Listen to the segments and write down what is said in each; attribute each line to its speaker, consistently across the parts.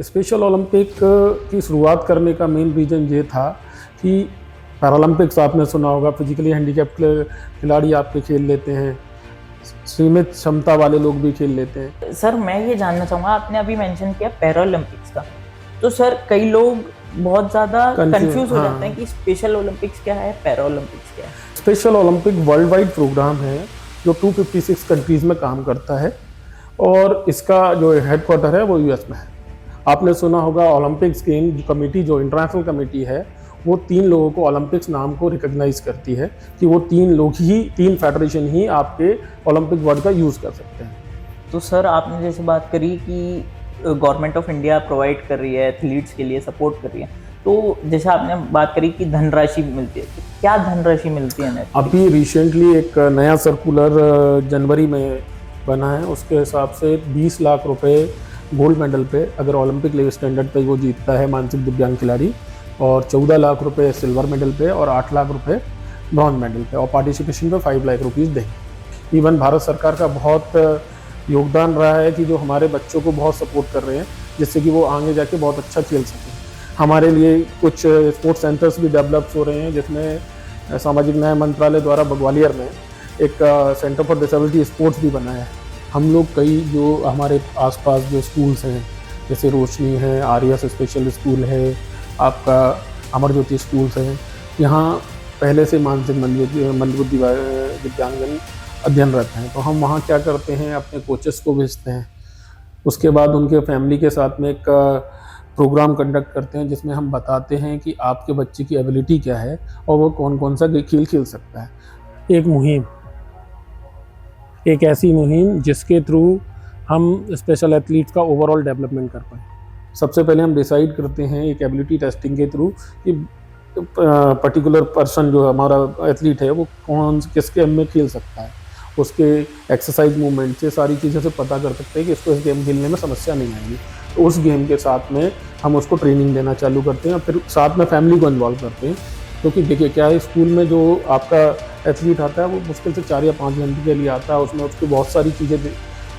Speaker 1: Special Olympic की शुरुआत करने का मेन रीज़न ये था कि पैरालंपिक्स आपने सुना होगा, फिजिकली हैंडीकैप्ड खिलाड़ी आपके खेल लेते हैं, सीमित क्षमता वाले लोग भी खेल लेते हैं।
Speaker 2: सर मैं ये जानना चाहूँगा, आपने अभी मेंशन किया पैरालंपिक्स का, तो सर कई लोग बहुत ज़्यादा कंफ्यूज हो जाते हैं कि स्पेशल ओलंपिक्स क्या है, पैरालंपिक्स क्या है।
Speaker 1: Special Olympic world wide programme है जो 256 कंट्रीज़ में काम करता है और इसका जो हेडक्वार्टर है वो यूएस में है। आपने सुना होगा ओलंपिक्स गेम कमेटी, जो इंटरनेशनल कमेटी है, वो 3 लोगों को ओलंपिक्स नाम को रिकॉग्नाइज करती है कि वो 3 लोग ही, 3 फेडरेशन ही आपके ओलंपिक वर्ड का यूज़ कर सकते हैं।
Speaker 2: तो सर आपने जैसे बात करी कि गवर्नमेंट ऑफ इंडिया प्रोवाइड कर रही है, एथलीट्स के लिए सपोर्ट कर रही है, तो जैसे आपने बात करी कि धनराशि मिलती है, तो क्या धनराशि मिलती है?
Speaker 1: अभी रिसेंटली एक नया सर्कुलर जनवरी में बना है, उसके हिसाब से 20 लाख रुपए गोल्ड मेडल पे, अगर ओलंपिक लेवल स्टैंडर्ड पे वो जीतता है मानसिक दिव्यांग खिलाड़ी, और 14 लाख रुपए सिल्वर मेडल पे और 8 लाख रुपए ब्रॉन्ज मेडल पे, और पार्टिसिपेशन पे 5 लाख रुपीज़ देंगे। इवन भारत सरकार का बहुत योगदान रहा है कि जो हमारे बच्चों को बहुत सपोर्ट कर रहे हैं, जिससे कि वो आगे जाके बहुत अच्छा खेल सकें। हमारे लिए कुछ स्पोर्ट्स सेंटर्स भी डेवलप हो रहे हैं, जिसमें सामाजिक न्याय मंत्रालय द्वारा ग्वालियर में एक सेंटर फॉर डिसेबिलिटी स्पोर्ट्स भी बना है। हम लोग कई जो हमारे आसपास जो स्कूल्स हैं, जैसे रोशनी है, आर्यस स्पेशल स्कूल है, आपका अमर ज्योति स्कूल्स हैं, यहाँ पहले से मानसिक मंदबुद्धि दिव्यांगजन अध्ययनरत हैं। तो हम वहाँ क्या करते हैं, अपने कोचेस को भेजते हैं, उसके बाद उनके फैमिली के साथ में एक प्रोग्राम कंडक्ट करते हैं, जिसमें हम बताते हैं कि आपके बच्चे की एबिलिटी क्या है और वो कौन कौन सा खेल खेल सकता है। एक ऐसी मुहिम जिसके थ्रू हम स्पेशल एथलीट्स का ओवरऑल डेवलपमेंट कर पाएँ। सबसे पहले हम डिसाइड करते हैं एक एबिलिटी टेस्टिंग के थ्रू कि पर्टिकुलर पर्सन जो हमारा एथलीट है वो किस गेम में खेल सकता है, उसके एक्सरसाइज मूवमेंट से सारी चीज़ों से पता कर सकते हैं कि इसको इस गेम खेलने में समस्या नहीं आएगी। तो उस गेम के साथ में हम उसको ट्रेनिंग देना चालू करते हैं और फिर साथ में फैमिली को इन्वॉल्व करते हैं, क्योंकि देखिए क्या है, स्कूल में जो आपका एथलीट आता है वो मुश्किल से 4 या 5 घंटे के लिए आता है, उसमें उसको बहुत सारी चीज़ें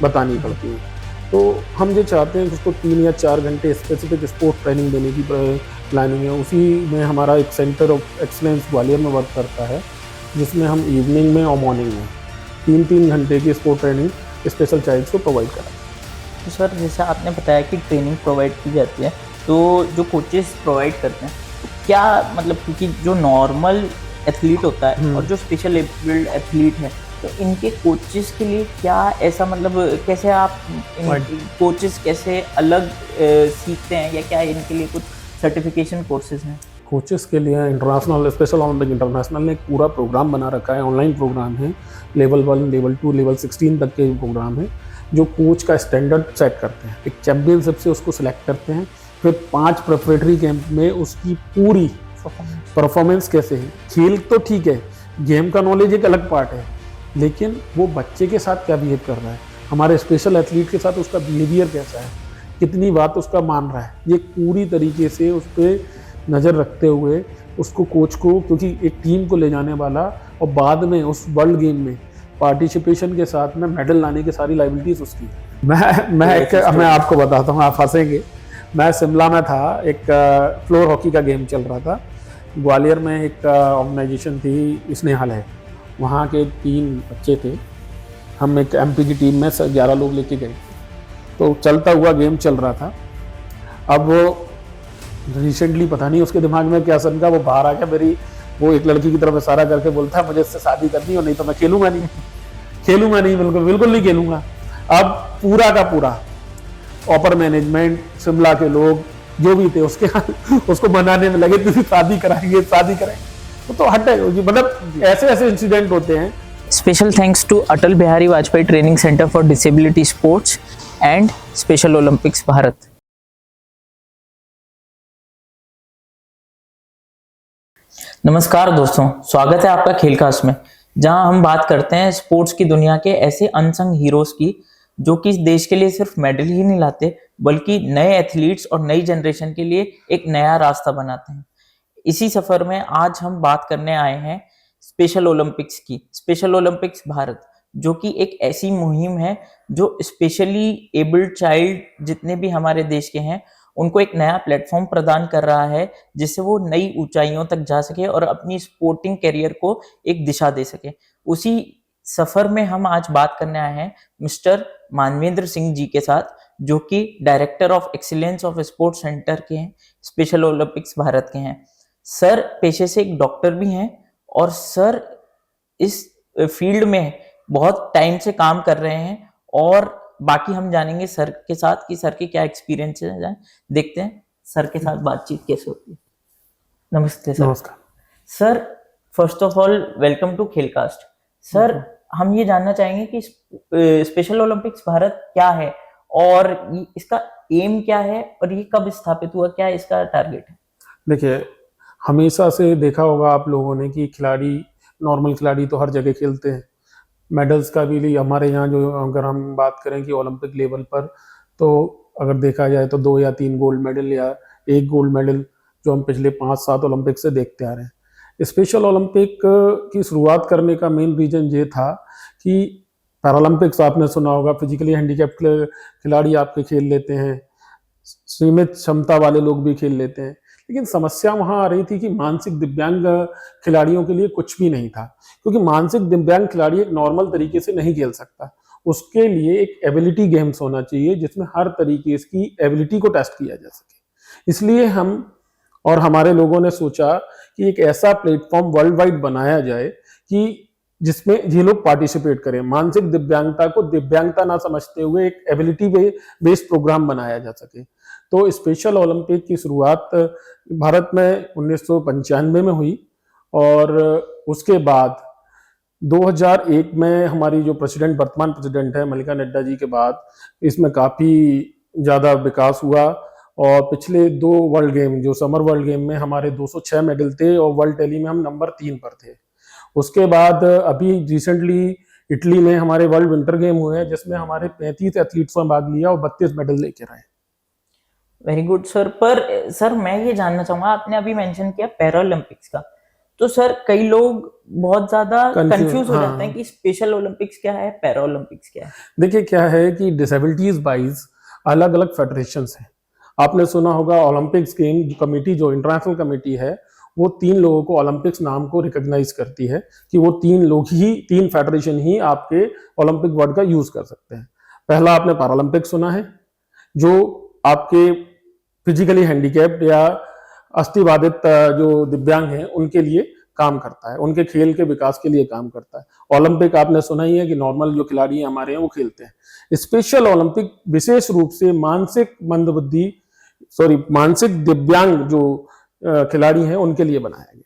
Speaker 1: बतानी पड़ती हैं। तो हम ये चाहते हैं कि उसको 3 या 4 घंटे स्पेसिफिक स्पोर्ट ट्रेनिंग देने की प्लानिंग है। उसी में हमारा एक सेंटर ऑफ एक्सीलेंस ग्वालियर में वर्क करता है, जिसमें हम इवनिंग में और मॉर्निंग में 3-3 घंटे की स्पोर्ट ट्रेनिंग स्पेशल चाइल्ड्स को प्रोवाइड कराएं।
Speaker 2: तो सर जैसे आपने बताया कि ट्रेनिंग प्रोवाइड की जाती है, तो जो कोचेस प्रोवाइड करते हैं, तो क्या मतलब, क्योंकि जो नॉर्मल एथलीट होता है और जो स्पेशल एबल्ड एथलीट है, तो इनके कोचेस के लिए क्या ऐसा, मतलब कैसे आप कोचेस कैसे अलग सीखते हैं, या क्या इनके लिए कुछ सर्टिफिकेशन कोर्सेज हैं?
Speaker 1: कोचेस के लिए इंटरनेशनल स्पेशल ओलंपिक इंटरनेशनल ने एक पूरा प्रोग्राम बना रखा है, ऑनलाइन प्रोग्राम है, लेवल 1, लेवल 2, लेवल 16 तक के प्रोग्राम है, जो कोच का स्टैंडर्ड सेट करते हैं। एक चैंपियनशिप से उसको सिलेक्ट करते हैं, फिर 5 प्रिपरेटरी कैंप में उसकी पूरी परफॉर्मेंस कैसे है। खेल तो ठीक है, गेम का नॉलेज एक अलग पार्ट है, लेकिन वो बच्चे के साथ क्या बिहेव कर रहा है, हमारे स्पेशल एथलीट के साथ उसका बिहेवियर कैसा है, कितनी बात उसका मान रहा है, ये पूरी तरीके से उस पर नज़र रखते हुए उसको, कोच को, क्योंकि एक टीम को ले जाने वाला और बाद में उस वर्ल्ड गेम में पार्टिसिपेशन के साथ में मेडल लाने की सारी लाइबिलिटीज उसकी। मैं आपको बताता हूँ, आप हंसेंगे। मैं शिमला में था, एक फ्लोर हॉकी का गेम चल रहा था। ग्वालियर में एक ऑर्गेनाइजेशन थी, स्नेहालय, वहाँ के 3 बच्चे थे। हम एक एमपी की टीम में 11 लोग लेके गए, तो चलता हुआ गेम चल रहा था। अब वो रिसेंटली पता नहीं उसके दिमाग में क्या सनका, वो बाहर आ गया, वो एक लड़की की तरफ इशारा करके बोलता है मुझे इससे शादी करनी हो, नहीं तो मैं खेलूंगा नहीं, बिल्कुल नहीं खेलूंगा। अब पूरा का पूरा अपर मैनेजमेंट, शिमला के लोग जो भी थे उसको मनाने में लगे, तुझे शादी कराएंगे। तो हटे, मतलब ऐसे इंसिडेंट होते हैं।
Speaker 2: Special thanks to Atal Bihari Vajpayee training centre for disability sports and special Olympics Bharat. नमस्कार दोस्तों, स्वागत है आपका खेलकास्ट में, जहां हम बात करते हैं स्पोर्ट्स की दुनिया के ऐसे अनसंग हीरोज की, जो कि देश के लिए सिर्फ मेडल ही नहीं लाते, बल्कि नए एथलीट्स और नई जनरेशन के लिए एक नया रास्ता बनाते हैं। इसी सफर में आज हम बात करने आए हैं स्पेशल ओलंपिक्स की, स्पेशल ओलंपिक्स भारत, जो कि एक ऐसी मुहिम है जो स्पेशली एबल्ड चाइल्ड जितने भी हमारे देश के हैं उनको एक नया प्लेटफॉर्म प्रदान कर रहा है जिससे वो नई ऊंचाइयों तक जा सके और अपनी स्पोर्टिंग करियर को एक दिशा दे सके। उसी सफर में हम आज बात करने आए हैं मिस्टर मानवेंद्र सिंह जी के साथ, जो कि director of excellence of sports centre के हैं, स्पेशल ओलंपिक्स भारत के हैं। सर पेशे से एक डॉक्टर भी हैं और सर इस फील्ड में बहुत टाइम से काम कर रहे हैं, और बाकी हम जानेंगे सर के साथ कि सर के क्या एक्सपीरियंस है। देखते हैं सर के साथ बातचीत कैसे होती है। नमस्ते सर।
Speaker 1: नमस्कार
Speaker 2: sir first of all welcome to Khelcast. Sir हम ये जानना चाहेंगे कि स्पेशल ओलंपिक्स भारत क्या है और इसका एम क्या है और ये कब स्थापित हुआ, क्या इसका टारगेट है?
Speaker 1: देखिए, हमेशा से देखा होगा आप लोगों ने कि खिलाड़ी, नॉर्मल खिलाड़ी तो हर जगह खेलते हैं। मेडल्स का भी लिए हमारे यहाँ जो, अगर हम बात करें कि ओलंपिक लेवल पर, तो अगर देखा जाए तो 2 या 3 गोल्ड मेडल या 1 गोल्ड मेडल जो हम पिछले 5-7 ओलंपिक से देखते आ रहे हैं। स्पेशल ओलंपिक की शुरुआत करने का मेन रीजन ये था कि पैरालंपिक्स आपने सुना होगा, फिजिकली हैंडीकैप्ड खिलाड़ी आपके खेल लेते हैं, सीमित क्षमता वाले लोग भी खेल लेते हैं, लेकिन समस्या वहां आ रही थी कि मानसिक दिव्यांग खिलाड़ियों के लिए कुछ भी नहीं था, क्योंकि मानसिक दिव्यांग खिलाड़ी एक नॉर्मल तरीके से नहीं खेल सकता। उसके लिए एक एबिलिटी गेम्स होना चाहिए जिसमें हर तरीके की एबिलिटी को टेस्ट किया जा सके। इसलिए हम और हमारे लोगों ने सोचा कि एक ऐसा प्लेटफॉर्म वर्ल्ड वाइड बनाया जाए कि जिसमें ये लोग पार्टिसिपेट करें, मानसिक दिव्यांगता को दिव्यांगता ना समझते हुए एक एबिलिटी बेस्ड प्रोग्राम बनाया जा सके। तो स्पेशल ओलंपिक की शुरुआत भारत में 1995 में हुई, और उसके बाद 2001 में हमारी जो वर्तमान प्रेसिडेंट है मल्लिका नड्डा जी के बाद इसमें काफ़ी ज़्यादा विकास हुआ, और पिछले 2 वर्ल्ड गेम, जो समर वर्ल्ड गेम में हमारे 206 मेडल थे और वर्ल्ड टैली में हम नंबर 3 पर थे। उसके बाद अभी रिसेंटली इटली में हमारे वर्ल्ड विंटर गेम हुए हैं जिसमें हमारे 35 एथलीट्स ने भाग लिया और 32 मेडल लेकर आए।
Speaker 2: Very good sir. पर सर मैं ये जानना चाहूंगा, आपने अभी मेंशन किया पैरालंपिक्स का, तो सर कई लोग बहुत ज्यादा कंफ्यूज हो जाते हैं कि स्पेशल ओलंपिक्स क्या है, पैरालंपिक्स क्या है।
Speaker 1: देखिए, क्या है कि डिसेबिलिटीज वाइज अलग अलग फेडरेशंस हैं। आपने सुना होगा ओलंपिक्स गेम कमेटी, जो इंटरनेशनल कमेटी है, वो 3 लोगों को ओलंपिक्स नाम को रिकॉग्नाइज करती है कि वो 3 लोग ही, 3 फेडरेशन ही आपके ओलंपिक वर्ड का यूज कर सकते हैं। पहला आपने पैरालंपिक सुना है, जो आपके फिजिकली हैंडीकैप्ड या अस्थिबाधित जो दिव्यांग हैं उनके लिए काम करता है, उनके खेल के विकास के लिए काम करता है। ओलंपिक आपने सुना ही है कि नॉर्मल जो खिलाड़ी हैं हमारे हैं वो खेलते हैं। स्पेशल ओलंपिक विशेष रूप से मानसिक दिव्यांग जो खिलाड़ी हैं उनके लिए बनाया गया।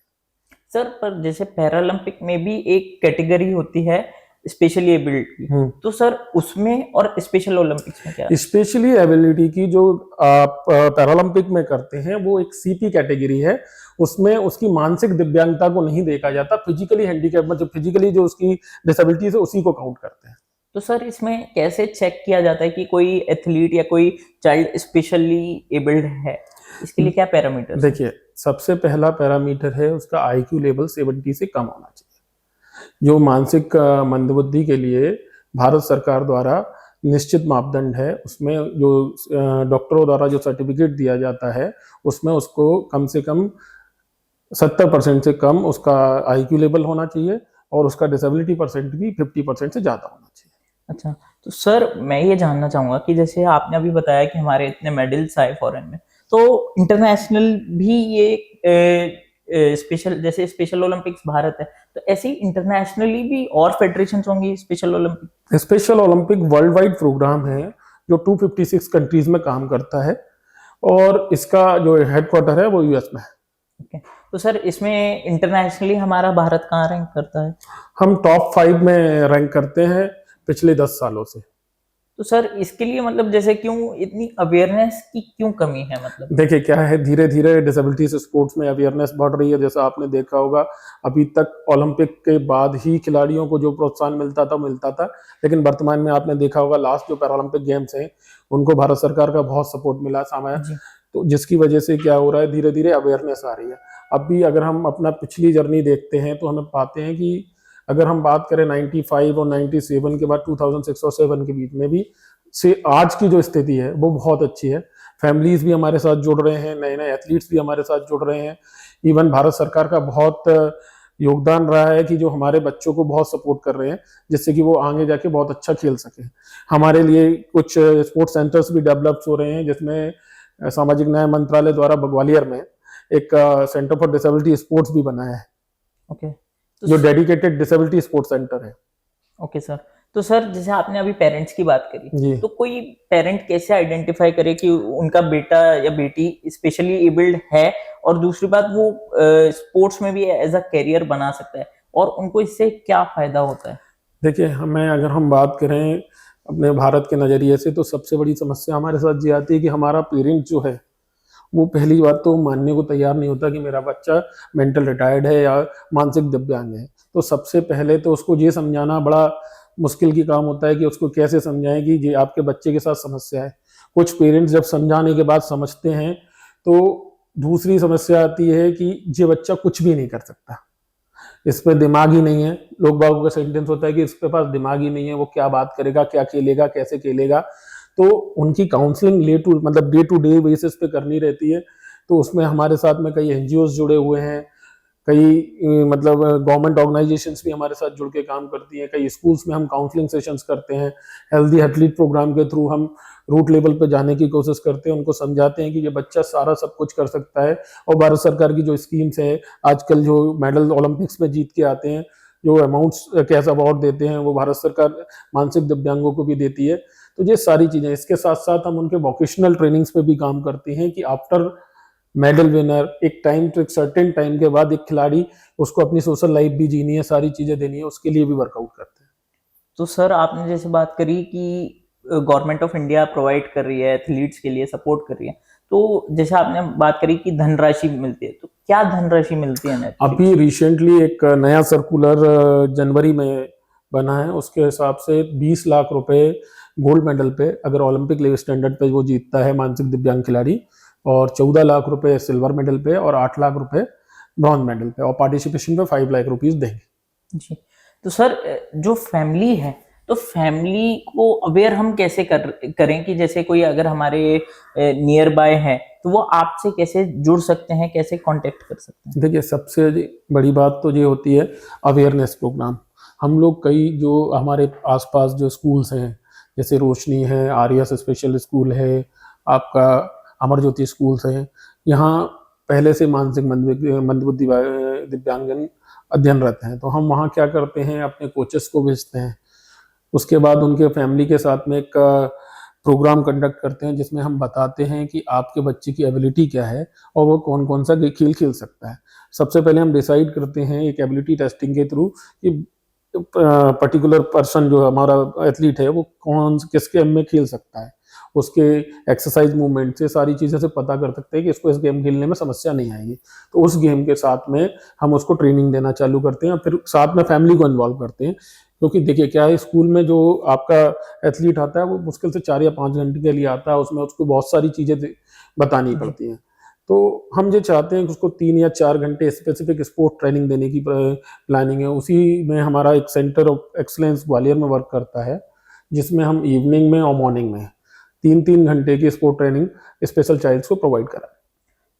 Speaker 2: सर पर जैसे पैरालंपिक में भी एक कैटेगरी होती है स्पेशली एबिलिटी की, तो सर उसमें और स्पेशल ओलंपिक्स में क्या?
Speaker 1: स्पेशली एबिलिटी की जो आप पैरालंपिक में करते हैं वो एक सीपी कैटेगरी है, उसमें उसकी मानसिक दिव्यांगता को नहीं देखा जाता, फिजिकली हैंडीकैप मतलब फिजिकली जो उसकी डिसेबिलिटीज है उसी को काउंट करते हैं।
Speaker 2: तो सर इसमें कैसे चेक किया जाता है कि कोई एथलीट या कोई चाइल्ड स्पेशली एबल्ड है? इसके लिए क्या पैरामीटर?
Speaker 1: देखिए, सबसे पहला पैरामीटर है उसका आईक्यू लेवल 70 से कम होना चाहिए। जो मानसिक मंदबुद्धि के लिए भारत सरकार द्वारा निश्चित मापदंड है, उसमें जो डॉक्टरों द्वारा जो सर्टिफिकेट दिया जाता है उसमें उसको कम से कम 70% से कम उसका आईक्यू लेवल होना चाहिए, और उसका डिसेबिलिटी परसेंट भी 50% से ज़्यादा होना चाहिए।
Speaker 2: अच्छा, तो सर मैं ये जानना चाहूंगा कि जैसे आपने अभी बताया कि हमारे इतने मेडल्स आए फॉरेन में, तो इंटरनेशनल भी ये स्पेशल, जैसे स्पेशल ओलंपिक्स भारत है, तो ऐसे ही इंटरनेशनली भी और फेडरेशन होंगी special Olympic?
Speaker 1: Special Olympic world wide programme है जो 256 कंट्रीज में काम करता है, और इसका जो हेडक्वार्टर है वो यूएस में है।
Speaker 2: ओके, तो सर इसमें इंटरनेशनली हमारा भारत कहाँ रैंक करता है?
Speaker 1: हम टॉप 5 में रैंक करते हैं पिछले 10 सालों से।
Speaker 2: तो सर इसके लिए मतलब जैसे क्यों इतनी अवेयरनेस की क्यों कमी है? मतलब
Speaker 1: देखिए, क्या है, धीरे धीरे डिसेबिलिटीज स्पोर्ट्स में अवेयरनेस बढ़ रही है। जैसा आपने देखा होगा, अभी तक ओलंपिक के बाद ही खिलाड़ियों को जो प्रोत्साहन मिलता था, लेकिन वर्तमान में आपने देखा होगा लास्ट जो पैरालंपिक गेम्स हैं उनको भारत सरकार का बहुत सपोर्ट मिला सामया, तो जिसकी वजह से क्या हो रहा है, धीरे धीरे अवेयरनेस आ रही है। अब भी अगर हम अपना पिछली जर्नी देखते हैं तो हमें पाते हैं कि अगर हम बात करें 95 और 97 के बाद 2006 और 7 के बीच में भी से आज की जो स्थिति है वो बहुत अच्छी है। फैमिलीज भी हमारे साथ जुड़ रहे हैं, नए नए एथलीट्स भी हमारे साथ जुड़ रहे हैं। इवन भारत सरकार का बहुत योगदान रहा है कि जो हमारे बच्चों को बहुत सपोर्ट कर रहे हैं, जिससे कि वो आगे जाके बहुत अच्छा खेल सके। हमारे लिए कुछ स्पोर्ट्स सेंटर्स भी डेवलप हो रहे हैं, जिसमें सामाजिक न्याय मंत्रालय द्वारा ग्वालियर में एक सेंटर फॉर डिसेबिलिटी स्पोर्ट्स भी बनाया है,
Speaker 2: ओके
Speaker 1: जो डेडिकेटेड डिसेबिलिटी स्पोर्ट्स सेंटर है।
Speaker 2: ओके सर, तो सर जैसे आपने अभी पेरेंट्स की बात करी,
Speaker 1: जी।
Speaker 2: तो कोई पेरेंट कैसे आइडेंटिफाई करे कि उनका बेटा या बेटी स्पेशली एबल्ड है, और दूसरी बात वो स्पोर्ट्स में भी एज अ कैरियर बना सकता है, और उनको इससे क्या फायदा होता है?
Speaker 1: देखिए, अगर हम बात करें अपने भारत के नज़रिए से, तो सबसे बड़ी समस्या हमारे साथ ये आती है कि हमारा पेरेंट जो है वो पहली बात तो मानने को तैयार नहीं होता कि मेरा बच्चा मेंटल रिटायर्ड है या मानसिक दिव्यांग है। तो सबसे पहले तो उसको ये समझाना बड़ा मुश्किल की काम होता है कि उसको कैसे समझाएं कि ये आपके बच्चे के साथ समस्या है। कुछ पेरेंट्स जब समझाने के बाद समझते हैं, तो दूसरी समस्या आती है कि ये बच्चा कुछ भी नहीं कर सकता, इस पे दिमाग ही नहीं है। लोग बागों का सेंटेंस होता है कि इसके पास दिमाग ही नहीं है, वो क्या बात करेगा, क्या खेलेगा, कैसे खेलेगा। तो उनकी counselling day to day basis पे करनी रहती है। तो उसमें हमारे साथ में कई एनजीओज जुड़े हुए हैं, कई गवर्नमेंट ऑर्गेनाइजेशंस भी हमारे साथ जुड़ के काम करती हैं। कई स्कूल्स में हम काउंसलिंग सेशंस करते हैं। हेल्दी एथलीट प्रोग्राम के थ्रू हम रूट लेवल पे जाने की कोशिश करते हैं, उनको समझाते हैं कि ये बच्चा सारा सब कुछ कर सकता है। और भारत सरकार की जो स्कीम्स है, आजकल जो मेडल ओलंपिक्स में जीत के आते हैं, जो अमाउंट्स कैश अवार्ड देते हैं, वो भारत सरकार मानसिक दिव्यांगों को भी देती है। तो ये सारी चीजें, इसके साथ साथ हम उनके वोकेशनल ट्रेनिंग्स पे भी काम करते हैं कि आफ्टर मेडल विनर एक सर्टेन टाइम के बाद एक खिलाड़ी, उसको अपनी सोशल लाइफ भी जीनी है, सारी चीजें देनी है, उसके लिए भी वर्कआउट करते हैं।
Speaker 2: तो सर आपने जैसे बात करी कि गवर्नमेंट ऑफ इंडिया प्रोवाइड कर रही है, एथलीट्स के लिए सपोर्ट कर रही है, तो जैसे आपने बात करी कि धनराशि मिलती है, तो क्या धनराशि मिलती है?
Speaker 1: अभी रिसेंटली एक नया सर्कुलर जनवरी में बना है, उसके हिसाब से 20 लाख रुपए गोल्ड मेडल पे, अगर ओलंपिक लेवल स्टैंडर्ड पे वो जीतता है मानसिक दिव्यांग खिलाड़ी, और 14 लाख रुपए सिल्वर मेडल पे, और 8 लाख रुपए ब्रॉन्ज मेडल पे, और पार्टिसिपेशन पे 5 लाख रुपीस देंगे।
Speaker 2: जी, तो सर जो फैमिली है, तो फैमिली को अवेयर हम कैसे करें कि जैसे कोई अगर हमारे नियर बाय है, तो वो आपसे कैसे जुड़ सकते हैं, कैसे कांटेक्ट कर सकते हैं?
Speaker 1: देखिए, सबसे बड़ी बात तो ये होती है अवेयरनेस प्रोग्राम। हम लोग कई जो हमारे आसपास जो स्कूल्स हैं, जैसे रोशनी है, आर्यस स्पेशल स्कूल है, आपका अमर ज्योति स्कूल्स हैं, यहाँ पहले से मानसिक मंदबुद्धि दिव्यांगन अध्ययनरत हैं। तो हम वहाँ क्या करते हैं, अपने कोचेस को भेजते हैं, उसके बाद उनके फैमिली के साथ में एक प्रोग्राम कंडक्ट करते हैं, जिसमें हम बताते हैं कि आपके बच्चे की एबिलिटी क्या है और वो कौन कौन सा खेल खेल सकता है। सबसे पहले हम डिसाइड करते हैं एक एबिलिटी टेस्टिंग के थ्रू कि पर्टिकुलर पर्सन जो हमारा एथलीट है वो किस गेम में खेल सकता है। उसके एक्सरसाइज मूवमेंट से सारी चीज़ें से पता कर सकते हैं कि इसको इस गेम खेलने में समस्या नहीं आएगी। तो उस गेम के साथ में हम उसको ट्रेनिंग देना चालू करते हैं, फिर साथ में फैमिली को इन्वॉल्व करते हैं। क्योंकि देखिए क्या है, स्कूल में जो आपका एथलीट आता है वो मुश्किल से 4 या 5 घंटे के लिए आता है, उसमें उसको बहुत सारी चीज़ें बतानी पड़ती हैं। तो हम ये चाहते हैं कि उसको 3 या 4 घंटे स्पेसिफिक स्पोर्ट ट्रेनिंग देने की प्लानिंग है। उसी में हमारा एक सेंटर ऑफ एक्सलेंस ग्वालियर में वर्क करता है, जिसमें हम इवनिंग में और मॉर्निंग में 3-3 घंटे की स्पोर्ट ट्रेनिंग स्पेशल चाइल्ड्स को प्रोवाइड करा।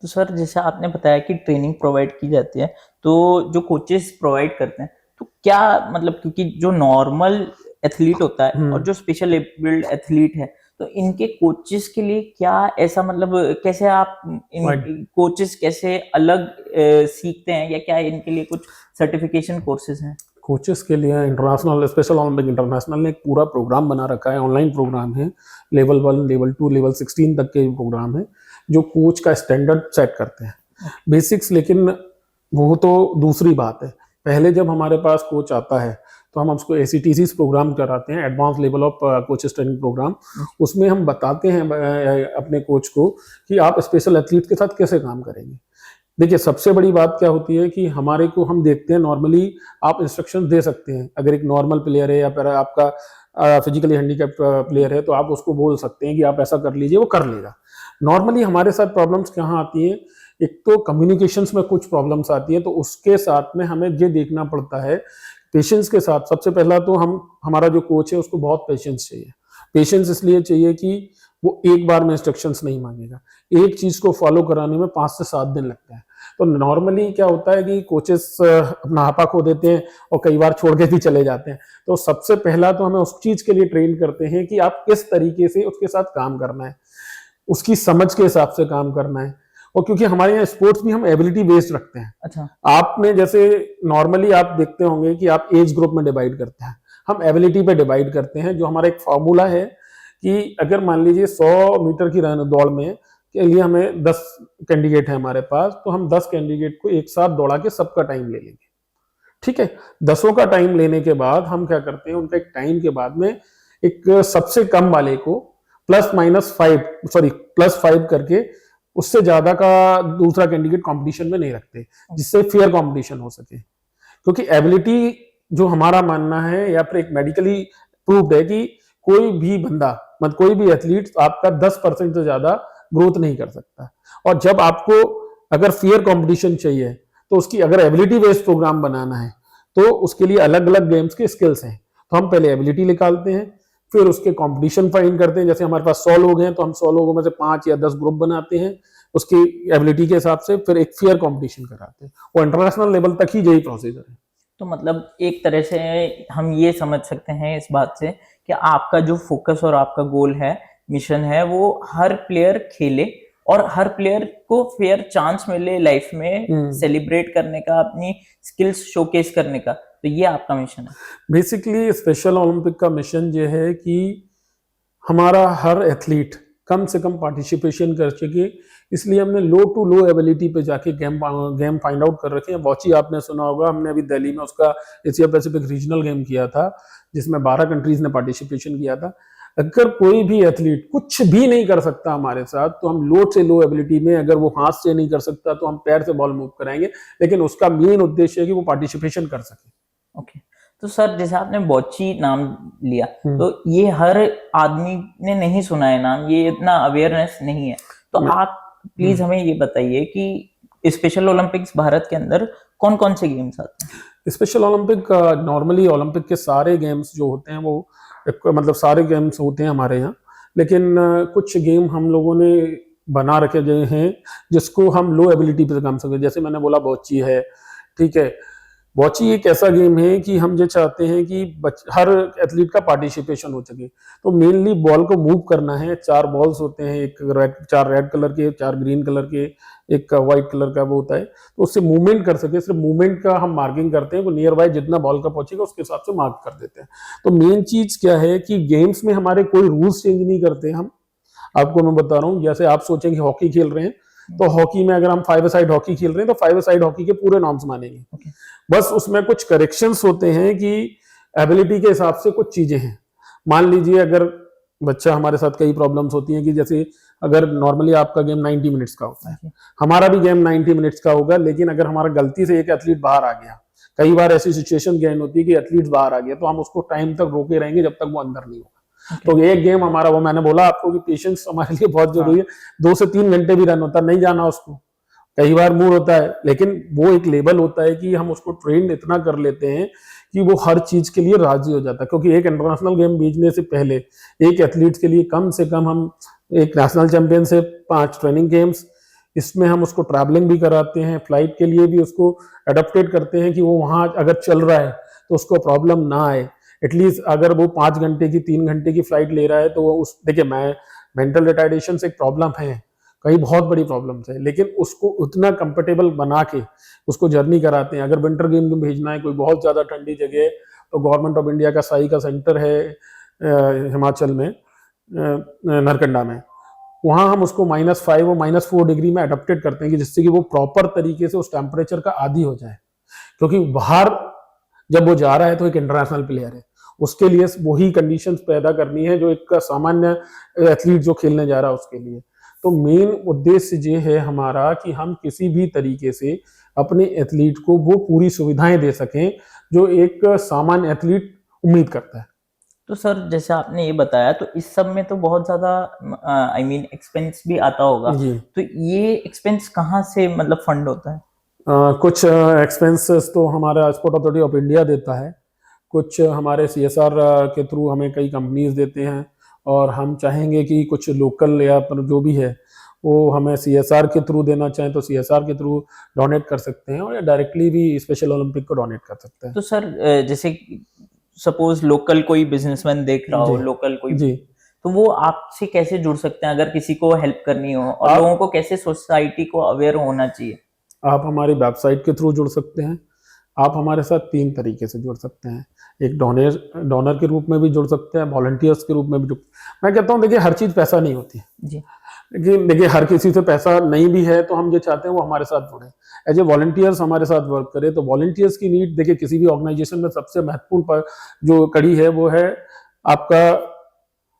Speaker 2: तो सर जैसे आपने बताया कि ट्रेनिंग प्रोवाइड की जाती है, तो जो कोचेस प्रोवाइड करते हैं, तो क्या मतलब, क्योंकि जो नॉर्मल एथलीट होता है और जो स्पेशल एबल्ड एथलीट है, तो इनके कोचेस के लिए क्या ऐसा मतलब, कैसे आप इन कोचेस कैसे अलग सीखते हैं, या क्या इनके लिए कुछ सर्टिफिकेशन कोर्सेज हैं?
Speaker 1: कोचेस के लिए इंटरनेशनल स्पेशल ओलंपिक इंटरनेशनल ने एक पूरा प्रोग्राम बना रखा है, ऑनलाइन प्रोग्राम है। लेवल 1, लेवल 2, लेवल 16 तक के प्रोग्राम है, जो कोच का स्टैंडर्ड सेट करते हैं बेसिक्स। लेकिन वो तो दूसरी बात है, पहले जब हमारे पास कोच आता है तो हम उसको ACTCs प्रोग्राम कराते हैं, advance level of coaches training program. उसमें हम बताते हैं अपने कोच को कि आप स्पेशल एथलीट के साथ कैसे काम करेंगे। देखिए, सबसे बड़ी बात क्या होती है कि हमारे को हम देखते हैं, नॉर्मली आप इंस्ट्रक्शन दे सकते हैं। अगर एक नॉर्मल प्लेयर है या फिर आपका फिजिकली हैंडीकैप्ड प्लेयर है, तो आप उसको बोल सकते हैं कि आप ऐसा कर लीजिए, वो कर लेगा। नॉर्मली हमारे साथ प्रॉब्लम्स कहाँ आती हैं, एक तो कम्युनिकेशंस में कुछ प्रॉब्लम्स आती है, तो उसके साथ में हमें ये देखना पड़ता है पेशेंस के साथ। सबसे पहला तो हमारा जो कोच है उसको बहुत पेशेंस चाहिए। पेशेंस इसलिए चाहिए कि वो एक बार में इंस्ट्रक्शंस नहीं मांगेगा। एक चीज को फॉलो कराने में 5 से 7 दिन लगता है। तो नॉर्मली क्या होता है कि कोचेस अपना आपा खो देते हैं और कई बार छोड़ के भी चले जाते हैं। तो सबसे पहला तो हमें उस चीज के लिए ट्रेन करते हैं कि आप किस तरीके से उसके साथ काम करना है, उसकी समझ के हिसाब से काम करना है। और क्योंकि हमारे यहाँ स्पोर्ट्स भी हम एबिलिटी बेस्ड रखते हैं।
Speaker 2: अच्छा।
Speaker 1: आपने जैसे नॉर्मली आप देखते होंगे कि आप एज ग्रुप में डिवाइड करते हैं, हम एबिलिटी पे डिवाइड करते हैं। जो हमारा एक फॉर्मूला है कि अगर मान लीजिए 100 मीटर की दौड़ में के लिए हमें 10 कैंडिडेट है हमारे पास, तो हम 10 कैंडिडेट को एक साथ दौड़ा के सबका टाइम ले लेंगे। ठीक है, 10 का टाइम लेने के बाद हम क्या करते हैं, उनका एक टाइम के बाद में एक सबसे कम वाले को +5 करके उससे ज्यादा का दूसरा कैंडिडेट कंपटीशन में नहीं रखते, जिससे फेयर कंपटीशन हो सके। क्योंकि एबिलिटी जो हमारा मानना है या फिर एक मेडिकली प्रूव्ड है कि कोई भी बंदा मतलब कोई भी एथलीट आपका 10% से ज्यादा ग्रोथ नहीं कर सकता। और जब आपको अगर फेयर कंपटीशन चाहिए तो उसकी अगर एबिलिटी बेस्ड प्रोग्राम बनाना है तो उसके लिए अलग अलग गेम्स के स्किल्स हैं। तो हम पहले एबिलिटी निकालते हैं, फिर उसके कंपटीशन फाइंड करते हैं। जैसे हमारे पास 100 लोग हैं तो हम 100 लोगों में से 5 या 10 ग्रुप बनाते हैं उसकी एबिलिटी के हिसाब से, फिर एक फेयर कंपटीशन कराते हैं। और इंटरनेशनल लेवल तक ही यही प्रोसीजर है।
Speaker 2: तो मतलब एक तरह से हम ये समझ सकते हैं इस बात से कि आपका जो फोकस और आपका गोल है, मिशन है, वो हर प्लेयर खेले और हर प्लेयर को फेयर चांस मिले लाइफ में सेलिब्रेट करने का, अपनी स्किल्स शोकेस करने का। तो ये आपका मिशन है।
Speaker 1: बेसिकली स्पेशल ओलंपिक का मिशन ये है कि हमारा हर एथलीट कम से कम पार्टिसिपेशन कर सके, इसलिए हमने लो टू लो एबिलिटी पे जाके गेम फाइंड आउट कर रखे हैं। वॉची आपने सुना होगा, हमने अभी दिल्ली में उसका एशिया पैसिफिक रीजनल गेम किया था जिसमें 12 कंट्रीज ने पार्टिसिपेशन किया था। अगर कोई भी एथलीट कुछ भी नहीं कर सकता हमारे साथ, तो हम लो से लो एबिलिटी में, अगर वो हाथ से नहीं कर सकता तो हम पैर से बॉल मूव कराएंगे, लेकिन उसका मेन उद्देश्य है कि वो पार्टिसिपेशन कर सके।
Speaker 2: ओके। तो सर जैसे आपने बॉची नाम लिया, तो ये हर आदमी ने नहीं सुना है नाम, ये इतना अवेयरनेस नहीं है। तो आप प्लीज हमें ये बताइए कि स्पेशल ओलंपिक्स भारत के अंदर कौन कौन से गेम्स आते हैं?
Speaker 1: स्पेशल ओलंपिक नॉर्मली ओलंपिक के सारे गेम्स जो होते हैं वो मतलब सारे गेम्स होते हैं हमारे यहाँ, लेकिन कुछ गेम हम लोगों ने बना रखे गए हैं जिसको हम लो एबिलिटी पे काम सके। जैसे मैंने बोला बॉची है, ठीक है। बॉची एक ऐसा गेम है कि हम ये चाहते हैं कि हर एथलीट का पार्टिसिपेशन हो सके। तो मेनली बॉल को मूव करना है। 4 बॉल्स होते हैं, 4 रेड कलर के, 4 ग्रीन कलर के, एक व्हाइट कलर का वो होता है। तो उससे मूवमेंट कर सके, सिर्फ मूवमेंट का हम मार्किंग करते हैं। वो नियर बाय जितना बॉल का पहुंचेगा उसके हिसाब से मार्क कर देते हैं। तो मेन चीज क्या है कि गेम्स में हमारे कोई रूल्स चेंज नहीं करते हम। आपको मैं बता रहा हूँ, जैसे आप सोचें कि हॉकी खेल रहे हैं तो हॉकी में अगर हम 5-a-साइड हॉकी खेल रहे हैं तो 5-a-साइड हॉकी के पूरे नॉर्म्स मानेंगे। बस उसमें कुछ करेक्शंस होते हैं कि एबिलिटी के हिसाब से कुछ चीजें हैं। मान लीजिए अगर बच्चा, हमारे साथ कई प्रॉब्लम्स होती हैं कि जैसे अगर नॉर्मली आपका गेम 90 मिनट्स का होता है, हमारा भी गेम 90 मिनट्स का होगा, लेकिन अगर हमारा गलती से एक एथलीट बाहर आ गया, कई बार ऐसी सिचुएशन गेम होती है कि एथलीट बाहर आ गया, तो हम उसको टाइम तक रोके रहेंगे जब तक वो अंदर नहीं होगा। तो एक गेम हमारा, वो मैंने बोला आपको कि पेशेंस हमारे लिए बहुत जरूरी है। 2 से 3 घंटे भी रन होता है, नहीं जाना उसको, कई बार मूड होता है, लेकिन वो एक लेवल होता है कि हम उसको ट्रेन इतना कर लेते हैं कि वो हर चीज के लिए राजी हो जाता है। क्योंकि एक इंटरनेशनल गेम भेजने से पहले एक एथलीट के लिए कम से कम हम एक नेशनल चैंपियनशिप, 5 ट्रेनिंग गेम्स, इसमें हम उसको ट्रैवलिंग भी कराते हैं, फ्लाइट के लिए भी उसको अडेप्टेड करते हैं कि वो वहां अगर चल रहा है तो उसको प्रॉब्लम ना आए। एटलीस्ट अगर वो 5 घंटे की, 3 घंटे की फ्लाइट ले रहा है तो वो उस, देखिए मैं मेंटल रिटार्डेशन से एक प्रॉब्लम है, कई बहुत बड़ी प्रॉब्लम्स है, लेकिन उसको उतना कंफर्टेबल बना के उसको जर्नी कराते हैं। अगर विंटर गेम में भेजना है कोई बहुत ज्यादा ठंडी जगह है, तो गवर्नमेंट ऑफ इंडिया का साई का सेंटर है हिमाचल में, नरकंडा में, वहां हम उसको -5 और -4 डिग्री में अडेप्टेड करते हैं कि जिससे कि वो प्रॉपर तरीके से उस टेम्परेचर का आदी हो जाए। क्योंकि बाहर जब वो जा रहा है तो एक इंटरनेशनल प्लेयर है, उसके लिए वही कंडीशंस पैदा करनी है जो एक सामान्य एथलीट जो खेलने जा रहा है उसके लिए। तो मेन उद्देश्य ये है हमारा कि हम किसी भी तरीके से अपने एथलीट को वो पूरी सुविधाएं दे सकें जो एक सामान्य एथलीट उम्मीद करता है।
Speaker 2: तो सर जैसे आपने ये बताया, तो इस सब में तो बहुत ज्यादा एक्सपेंस भी आता होगा, तो ये एक्सपेंस कहाँ से मतलब फंड होता है?
Speaker 1: कुछ एक्सपेंसेस तो हमारा स्पोर्ट अथॉरिटी ऑफ इंडिया देता है, कुछ हमारे CSR के थ्रू हमें कई कंपनीज देते हैं, और हम चाहेंगे कि कुछ लोकल या पर जो भी है वो हमें CSR के थ्रू देना चाहें तो CSR के थ्रू डोनेट कर सकते हैं, और या डायरेक्टली भी स्पेशल ओलंपिक को डोनेट कर सकते हैं।
Speaker 2: तो सर जैसे सपोज लोकल कोई बिजनेसमैन देख रहा हो,
Speaker 1: जी
Speaker 2: लोकल कोई,
Speaker 1: जी,
Speaker 2: तो वो आपसे कैसे जुड़ सकते हैं अगर किसी को हेल्प करनी हो, और
Speaker 1: आप-
Speaker 2: लोगों को कैसे सोसाइटी को अवेयर होना चाहिए?
Speaker 1: आप हमारी वेबसाइट के थ्रू जुड़ सकते हैं। आप हमारे साथ 3 तरीके से जुड़ सकते हैं। एक डोनर के रूप में भी जुड़ सकते हैं, वॉलंटियर्स के रूप में भी मैं कहता हूँ देखिए हर चीज़ पैसा नहीं होती है।
Speaker 2: जी
Speaker 1: लेकिन देखिए हर किसी से पैसा नहीं भी है तो हम जो चाहते हैं वो हमारे साथ जुड़े, एज ए वॉलंटियर्स हमारे साथ वर्क करे। तो वॉलंटियर्स की नीड देखिए किसी भी ऑर्गेनाइजेशन में सबसे महत्वपूर्ण जो कड़ी है वो है आपका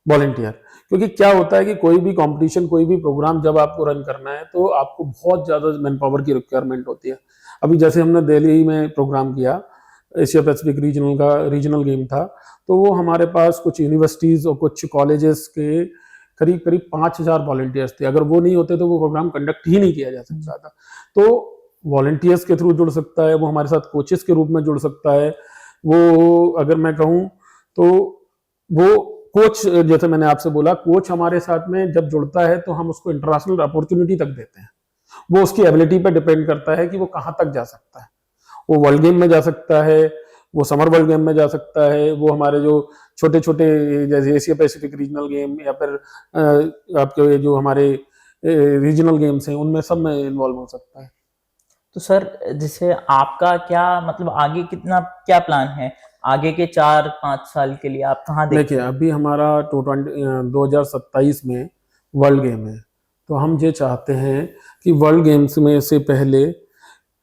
Speaker 1: वॉलंटियर। क्योंकि क्या होता है कि कोई भी कंपटीशन, कोई भी प्रोग्राम जब आपको रन करना है तो आपको बहुत ज़्यादा मैन पावर की रिक्वायरमेंट होती है। अभी जैसे हमने दिल्ली में प्रोग्राम किया, एशिया पैसिफिक रीजनल गेम था, तो वो हमारे पास कुछ यूनिवर्सिटीज़ और कुछ कॉलेजेस के करीब करीब 5,000 वॉलंटियर्स थे। अगर वो नहीं होते तो वो प्रोग्राम कंडक्ट ही नहीं किया जा सकता था। तो वॉलंटियर्स के थ्रू जुड़ सकता है, वो हमारे साथ कोचेस के रूप में जुड़ सकता है। वो अगर मैं कहूँ तो वो कोच, जैसे मैंने आपसे बोला, कोच हमारे साथ में जब जुड़ता है तो हम उसको इंटरनेशनल अपॉर्चुनिटी तक देते हैं। वो उसकी एबिलिटी पर डिपेंड करता है कि वो कहाँ तक जा सकता है। वो वर्ल्ड गेम में जा सकता है, वो समर वर्ल्ड गेम में जा सकता है, वो हमारे जो छोटे छोटे जैसे एशिया पैसिफिक रीजनल गेम या फिर आपके जो हमारे रीजनल गेम्स हैं उनमें सब में इन्वॉल्व हो सकता है।
Speaker 2: तो सर जैसे आपका क्या मतलब आगे कितना क्या प्लान है आगे के 4-5 साल के लिए, आप कहाँ देखते
Speaker 1: देखिए
Speaker 2: हैं?
Speaker 1: अभी हमारा 2027 में वर्ल्ड गेम है, तो हम ये चाहते हैं कि वर्ल्ड गेम्स में से पहले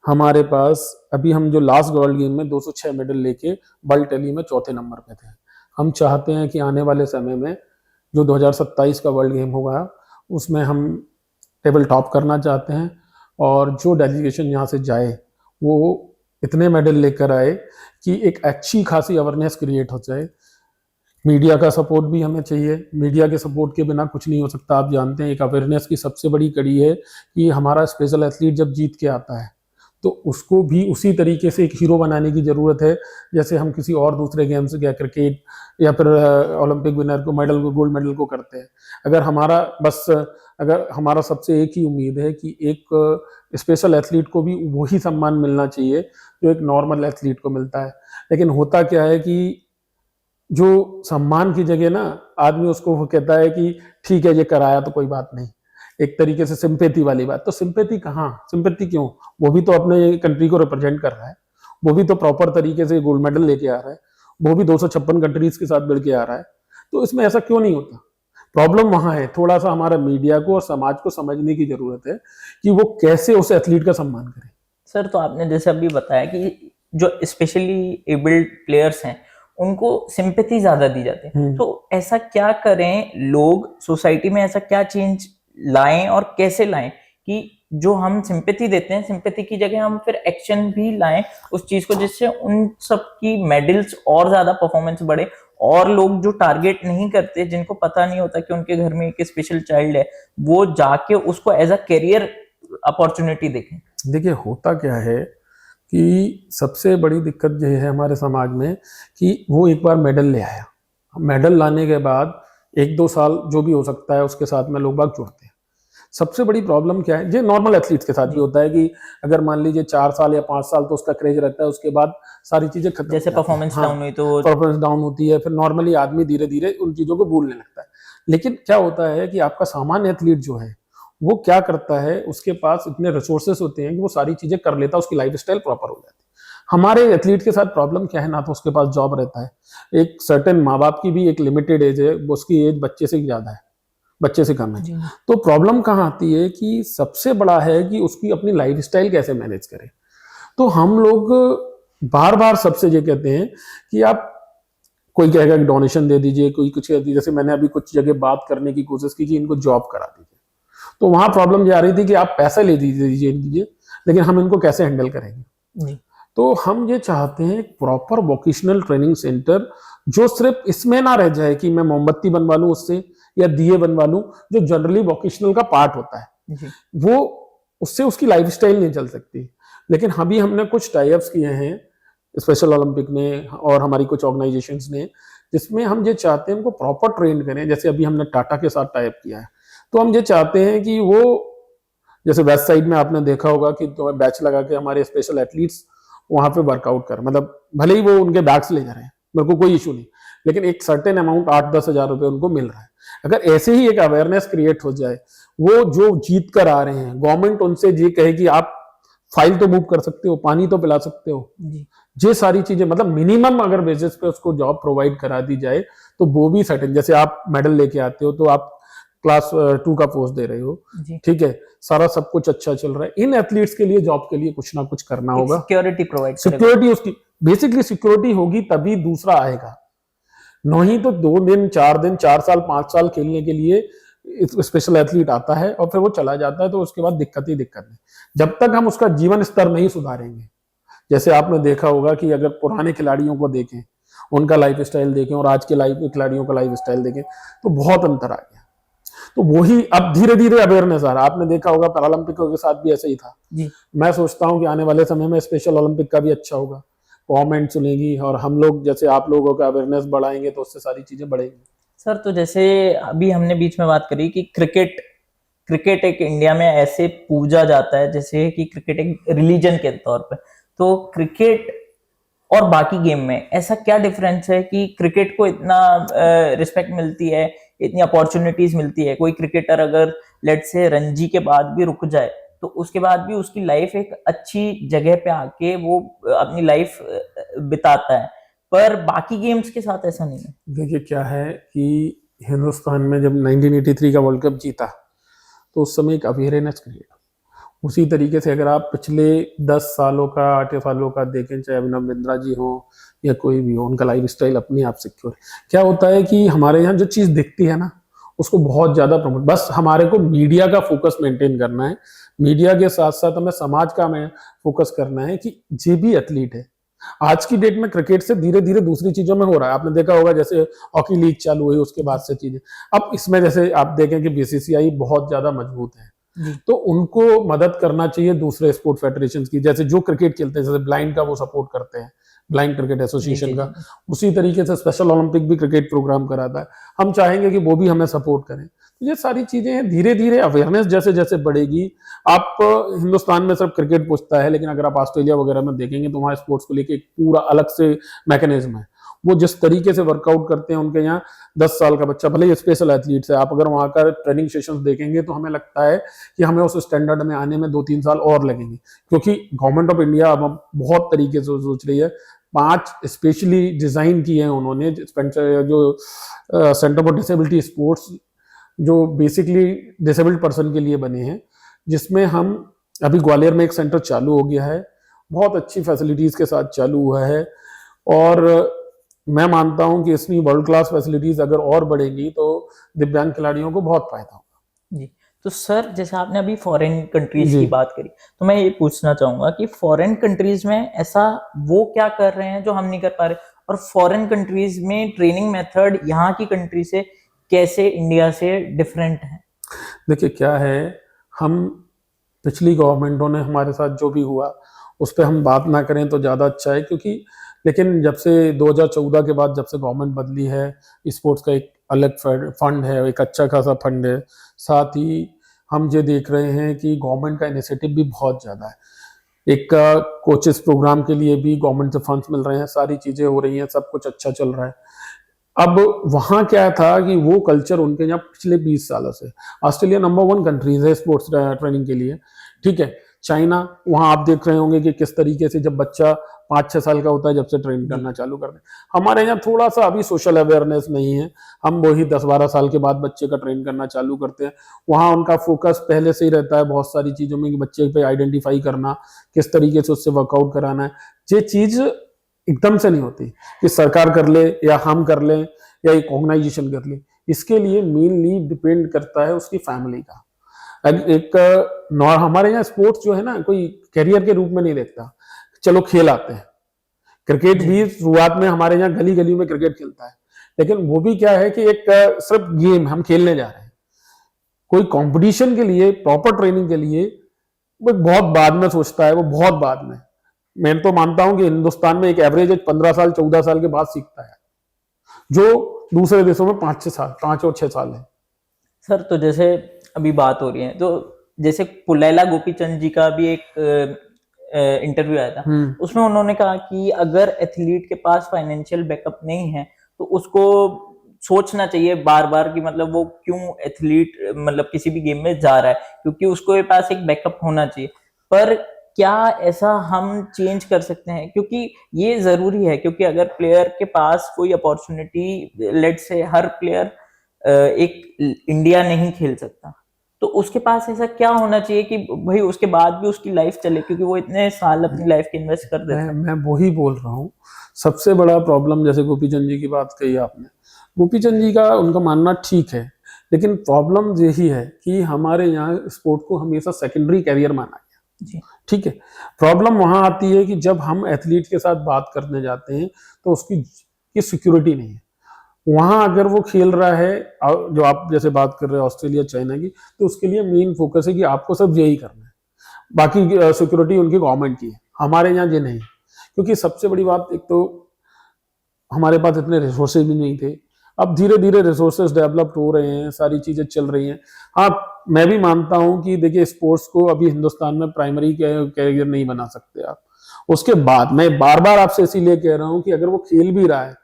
Speaker 1: हमारे पास, अभी हम जो लास्ट वर्ल्ड गेम में 206 मेडल लेके वर्ल्ड टैली में चौथे नंबर पे थे। हम चाहते हैं कि आने वाले समय में जो 2027 का वर्ल्ड गेम होगा उसमें हम टेबल टॉप करना चाहते हैं, और जो डेलीगेशन यहाँ से जाए वो इतने मेडल लेकर आए कि एक अच्छी खासी अवेयरनेस क्रिएट हो जाए। मीडिया का सपोर्ट भी हमें चाहिए, मीडिया के सपोर्ट के बिना कुछ नहीं हो सकता। आप जानते हैं एक अवेयरनेस की सबसे बड़ी कड़ी है कि हमारा स्पेशल एथलीट जब जीत के आता है तो उसको भी उसी तरीके से एक हीरो बनाने की ज़रूरत है जैसे हम किसी और दूसरे गेम्स या क्रिकेट या फिर ओलंपिक विनर को मेडल को, गोल्ड मेडल को करते हैं। अगर हमारा सबसे एक ही उम्मीद है कि एक स्पेशल एथलीट को भी वही सम्मान मिलना चाहिए जो एक नॉर्मल एथलीट को मिलता है। लेकिन होता क्या है कि जो सम्मान की जगह ना आदमी उसको वो कहता है कि ठीक है ये कराया तो कोई बात नहीं, एक तरीके से सिंपैथी वाली बात। तो सिंपैथी कहाँ, सिंपैथी क्यों? वो भी तो अपने कंट्री को रिप्रेजेंट कर रहा है, वो भी तो प्रॉपर तरीके से गोल्ड मेडल लेके आ रहा है, वो भी 256 कंट्रीज के साथ मिल के आ रहा है। तो इसमें ऐसा क्यों नहीं होता? प्रॉब्लम वहां है, थोड़ा सा हमारा मीडिया को और समाज को समझने की जरूरत है कि वो कैसे उस एथलीट का सम्मान करे।
Speaker 2: सर तो आपने जैसे अभी बताया कि जो स्पेशली एबल्ड प्लेयर्स हैं उनको सिंपैथी ज्यादा दी जाती है, तो ऐसा क्या करें लोग सोसाइटी में, ऐसा क्या चेंज लाएं और कैसे लाएं कि जो हम सिंपैथी देते हैं, सिंपैथी की जगह हम फिर एक्शन भी लाएं उस चीज को, जिससे उन सब की मेडल्स और ज्यादा परफॉर्मेंस बढ़े, और लोग जो टारगेट नहीं करते, जिनको पता नहीं होता कि उनके घर में एक स्पेशल चाइल्ड है, वो जाके उसको एज अ करियर अपॉर्चुनिटी देखें।
Speaker 1: देखिए होता क्या है कि सबसे बड़ी दिक्कत ये है हमारे समाज में कि वो एक बार मेडल ले आया, मेडल लाने के बाद 1-2 साल जो भी हो सकता है उसके साथ में लोग बाग जुड़ते हैं। सबसे बड़ी प्रॉब्लम क्या है, ये नॉर्मल एथलीट्स के साथ भी होता है कि अगर मान लीजिए 4 साल या 5 साल तो उसका क्रेज रहता है, उसके बाद सारी चीजें खत्म
Speaker 2: जैसे परफॉर्मेंस डाउन हुई तो
Speaker 1: परफॉर्मेंस डाउन होती है, फिर नॉर्मली आदमी धीरे धीरे उन चीजों को भूलने लगता है। लेकिन क्या होता है कि आपका सामान्य एथलीट जो है वो क्या करता है, उसके पास इतने रिसोर्सेस होते हैं कि वो सारी चीजें कर लेता है, उसकी लाइफस्टाइल प्रॉपर हो जाती है। हमारे एथलीट के साथ प्रॉब्लम क्या है, ना तो उसके पास जॉब रहता है, एक सर्टेन माँ बाप की भी एक लिमिटेड एज है, उसकी एज बच्चे से ज्यादा है, बच्चे से कम है। तो प्रॉब्लम कहाँ आती है कि सबसे बड़ा है कि उसकी अपनी लाइफस्टाइल कैसे मैनेज करे। तो हम लोग बार बार सबसे ये कहते हैं कि आप, कोई कहेगा कि डोनेशन दे दीजिए, कोई कुछ कहती, जैसे मैंने अभी कुछ जगह बात करने की कोशिश की कि इनको जॉब करा दीजिए, तो वहां प्रॉब्लम ये आ रही थी कि आप पैसे ले दीजिए लेकिन हम इनको कैसे हैंडल करेंगे। तो हम ये चाहते हैं प्रॉपर वोकेशनल ट्रेनिंग सेंटर जो सिर्फ इसमें ना रह जाए कि मैं मोमबत्ती बनवा लूं उससे या दिए बनवा लूं, जो जनरली वोकेशनल का पार्ट होता है, वो उससे उसकी लाइफस्टाइल नहीं चल सकती। लेकिन अभी हमने कुछ टाई अप्स किए हैं स्पेशल ओलंपिक ने और हमारी कुछ ऑर्गेनाइजेशंस ने जिसमें हम ये चाहते हैं उनको प्रॉपर ट्रेन करें। जैसे अभी हमने टाटा के साथ टाइप किया है, तो हम ये चाहते हैं कि वो, जैसे वेस्ट साइड में आपने देखा होगा कि तो बैच लगा के हमारे स्पेशल एथलीट्स वहां पे वर्कआउट कर, मतलब भले ही वो उनके बैग्स ले जा रहे हैं, मेरे को कोई इशू नहीं, लेकिन एक सर्टेन अमाउंट 8-10 हजार रुपए उनको मिल रहा है। अगर ऐसे ही एक अवेयरनेस क्रिएट हो जाए, वो जो जीत कर आ रहे हैं, गवर्नमेंट उनसे ये कहे कि आप फाइल तो मूव कर सकते हो, पानी तो पिला सकते हो, ये सारी चीजें, मतलब मिनिमम अगर बेसिस पे उसको जॉब प्रोवाइड करा दी जाए, तो वो भी सर्टेन, जैसे आप मेडल लेके आते हो तो आप क्लास 2 का पोस्ट दे रहे हो, ठीक है, सारा सब कुछ अच्छा चल रहा है, इन एथलीट्स के लिए जॉब के लिए कुछ ना कुछ करना होगा,
Speaker 2: सिक्योरिटी प्रोवाइड,
Speaker 1: सिक्योरिटी उसकी बेसिकली सिक्योरिटी होगी तभी दूसरा आएगा, नहीं तो 2 दिन 4 दिन 4 साल 5 साल खेलने के लिए स्पेशल एथलीट आता है और फिर वो चला जाता है, तो उसके बाद दिक्कत ही दिक्कत है। जब तक हम उसका जीवन स्तर नहीं सुधारेंगे, जैसे आपने देखा होगा कि अगर पुराने खिलाड़ियों को देखें, उनका लाइफ स्टाइल देखें और आज के खिलाड़ियों का लाइफ स्टाइल देखें, तो बहुत अंतर आ गया। तो वही अब धीरे धीरे अवेयरनेस आ रहा है। आपने देखा होगा पैरालंपिकों के साथ भी ऐसे ही था
Speaker 2: जी।
Speaker 1: मैं सोचता हूँ कि आने वाले समय में स्पेशल ओलंपिक का भी अच्छा होगा, गवर्नमेंट सुनेगी और हम लोग जैसे आप लोगों का अवेयरनेस बढ़ाएंगे तो उससे सारी चीजें बढ़ेंगी।
Speaker 2: सर, तो जैसे अभी हमने बीच में बात करी कि क्रिकेट एक इंडिया में ऐसे पूजा जाता है जैसे कि क्रिकेट एक रिलीजन के तौर पे, तो क्रिकेट और बाकी गेम में ऐसा क्या डिफरेंस है कि क्रिकेट को इतना रिस्पेक्ट मिलती है, इतनी अपॉर्चुनिटीज मिलती है? कोई क्रिकेटर अगर लेट से रणजी के बाद भी रुक जाए तो उसके बाद भी उसकी लाइफ एक अच्छी जगह पे आके वो अपनी लाइफ बिताता है, पर बाकी गेम्स के साथ ऐसा नहीं है।
Speaker 1: देखिए क्या है कि हिंदुस्तान में जब 1983 का वर्ल्ड कप जीता तो उस समय एक अवेयरनेस क्रिएट, उसी तरीके से अगर आप पिछले 10 सालों का 8 सालों का देखें, चाहे अभिनव बिंद्रा जी हो या कोई भी हो, उनका लाइफ स्टाइल अपने आप सिक्योर है। क्या होता है कि हमारे यहाँ जो चीज़ दिखती है ना, उसको बहुत ज़्यादा प्रमोट, बस हमारे को मीडिया का फोकस मेंटेन करना है, मीडिया के साथ साथ हमें समाज का में फोकस करना है कि जे भी एथलीट है। आज की डेट में क्रिकेट से धीरे धीरे दूसरी चीजों में हो रहा है, आपने देखा होगा जैसे हॉकी लीग चालू हुई उसके बाद से चीजें, अब इसमें जैसे आप देखें कि बीसीसीआई बहुत ज्यादा मजबूत है, तो उनको मदद करना चाहिए दूसरे स्पोर्ट फेडरेशन की, जैसे जो क्रिकेट खेलते हैं, जैसे ब्लाइंड का वो सपोर्ट करते हैं, ब्लाइंड क्रिकेट एसोसिएशन का, उसी तरीके से स्पेशल ओलंपिक भी क्रिकेट प्रोग्राम कराता है, हम चाहेंगे कि वो भी हमें सपोर्ट करें। तो ये सारी चीजें हैं, धीरे धीरे अवेयरनेस जैसे जैसे बढ़ेगी। आप हिंदुस्तान में सिर्फ क्रिकेट पूछता है, लेकिन अगर आप ऑस्ट्रेलिया वगैरह में देखेंगे तो वहाँ स्पोर्ट्स को लेके एक पूरा अलग से मैकेनिज्म है, वो जिस तरीके से वर्कआउट करते हैं, उनके यहाँ 10 साल का बच्चा, भले ही स्पेशल एथलीट्स है, आप अगर वहाँ का ट्रेनिंग सेशंस देखेंगे तो हमें लगता है कि हमें उस स्टैंडर्ड में आने में 2-3 साल और लगेंगे, क्योंकि गवर्नमेंट ऑफ इंडिया अब बहुत तरीके से सोच रही है। 5 स्पेशली डिजाइन किए हैं उन्होंने, जो सेंटर फॉर डिसेबिलिटी स्पोर्ट्स, जो बेसिकली डिसेबल्ड पर्सन के लिए बने हैं, जिसमें हम अभी ग्वालियर में एक सेंटर चालू हो गया है, बहुत अच्छी फैसिलिटीज के साथ चालू हुआ है, और मैं मानता हूं कि इसमें वर्ल्ड क्लास फैसिलिटीज अगर और बढ़ेंगी तो दिव्यांग खिलाड़ियों को बहुत फायदा होगा।
Speaker 2: जी, तो सर जैसे आपने अभी फॉरेन कंट्रीज की बात करी, तो मैं ये पूछना चाहूंगा कि फॉरेन कंट्रीज में ऐसा वो क्या कर रहे हैं जो हम नहीं कर पा रहे, और फॉरेन कंट्रीज में ट्रेनिंग मेथड यहाँ की कंट्री से कैसे इंडिया से डिफरेंट है?
Speaker 1: देखिए क्या है, हम पिछली गवर्नमेंटों ने हमारे साथ जो भी हुआ उस पर हम बात ना करें तो ज़्यादा अच्छा है, क्योंकि लेकिन जब से 2014 के बाद जब से गवर्नमेंट बदली है, स्पोर्ट्स का एक अलग फंड है, एक अच्छा खासा फंड है, साथ ही हम ये देख रहे हैं कि गवर्नमेंट का इनिशिएटिव भी बहुत ज़्यादा है। एक कोचेस प्रोग्राम के लिए भी गवर्नमेंट से फंड्स मिल रहे हैं, सारी चीज़ें हो रही हैं, सब कुछ अच्छा चल रहा है। अब वहाँ क्या था कि वो कल्चर उनके यहाँ पिछले 20 सालों से, ऑस्ट्रेलिया नंबर 1 कंट्रीज है स्पोर्ट्स ट्रेनिंग के लिए, ठीक है, चाइना, वहाँ आप देख रहे होंगे कि किस तरीके से जब बच्चा 5-6 साल का होता है जब से ट्रेन करना चालू करते हैं। हमारे यहाँ थोड़ा सा अभी सोशल अवेयरनेस नहीं है, हम वही 10-12 साल के बाद बच्चे का ट्रेन करना चालू करते हैं। वहाँ उनका फोकस पहले से ही रहता है बहुत सारी चीज़ों में कि बच्चे पे आइडेंटिफाई करना, किस तरीके से उससे वर्कआउट कराना है। ये चीज़ एकदम से नहीं होती कि सरकार कर ले या हम कर लें या एक ऑर्गेनाइजेशन कर ले, इसके लिए मेनली डिपेंड करता है उसकी फैमिली का। एक हमारे यहाँ स्पोर्ट्स जो है ना, कोई करियर के रूप में नहीं देखता, चलो खेल आते हैं, क्रिकेट भी शुरुआत में हमारे यहाँ गली गली में क्रिकेट खेलता है, लेकिन वो भी क्या है कि एक सिर्फ गेम हम खेलने जा रहे हैं, कोई कंपटीशन के लिए प्रॉपर ट्रेनिंग के लिए वो बहुत बाद में सोचता है, वो बहुत बाद में। मैं तो मानता हूं कि हिंदुस्तान में एक एवरेज 15 साल 14 साल के बाद सीखता है, जो दूसरे देशों में 5 और 6 साल है।
Speaker 2: सर तो जैसे अभी बात हो रही है, तो जैसे पुल्लेला गोपीचंद जी का भी एक इंटरव्यू आया था, उसमें उन्होंने कहा कि अगर एथलीट के पास फाइनेंशियल बैकअप नहीं है तो उसको सोचना चाहिए बार बार कि मतलब वो क्यों एथलीट मतलब किसी भी गेम में जा रहा है, क्योंकि उसको पास एक बैकअप होना चाहिए। पर क्या ऐसा हम चेंज कर सकते हैं? क्योंकि ये जरूरी है, क्योंकि अगर प्लेयर के पास कोई अपॉर्चुनिटी, लेट से हर प्लेयर एक इंडिया नहीं खेल सकता, तो उसके पास ऐसा क्या होना चाहिए कि भाई उसके बाद भी उसकी लाइफ चले, क्योंकि वो इतने साल अपनी लाइफ के इन्वेस्ट कर देते हैं।
Speaker 1: मैं वही बोल रहा हूँ, सबसे बड़ा प्रॉब्लम, जैसे गोपीचंद जी की बात कही आपने, गोपीचंद जी का उनका मानना ठीक है, लेकिन प्रॉब्लम यही है कि हमारे यहाँ स्पोर्ट को हमेशा सेकेंडरी कैरियर माना गया।
Speaker 2: जी
Speaker 1: ठीक है, प्रॉब्लम वहां आती है कि जब हम एथलीट के साथ बात करने जाते हैं तो उसकी सिक्योरिटी नहीं है। वहां अगर वो खेल रहा है, जो आप जैसे बात कर रहे हैं ऑस्ट्रेलिया चाइना की, तो उसके लिए मेन फोकस है कि आपको सब यही करना है, बाकी सिक्योरिटी उनकी गवर्नमेंट की है। हमारे यहाँ ये नहीं, क्योंकि सबसे बड़ी बात, एक तो हमारे पास इतने रिसोर्सेज भी नहीं थे। अब धीरे धीरे रिसोर्सेज डेवलप्ड हो रहे हैं, सारी चीजें चल रही हैं। हाँ, मैं भी मानता हूं कि देखिए स्पोर्ट्स को अभी हिंदुस्तान में प्राइमरी कैरियर नहीं बना सकते आप। उसके बाद मैं बार बार आपसे इसीलिए कह रहा हूं कि अगर वो खेल भी रहा है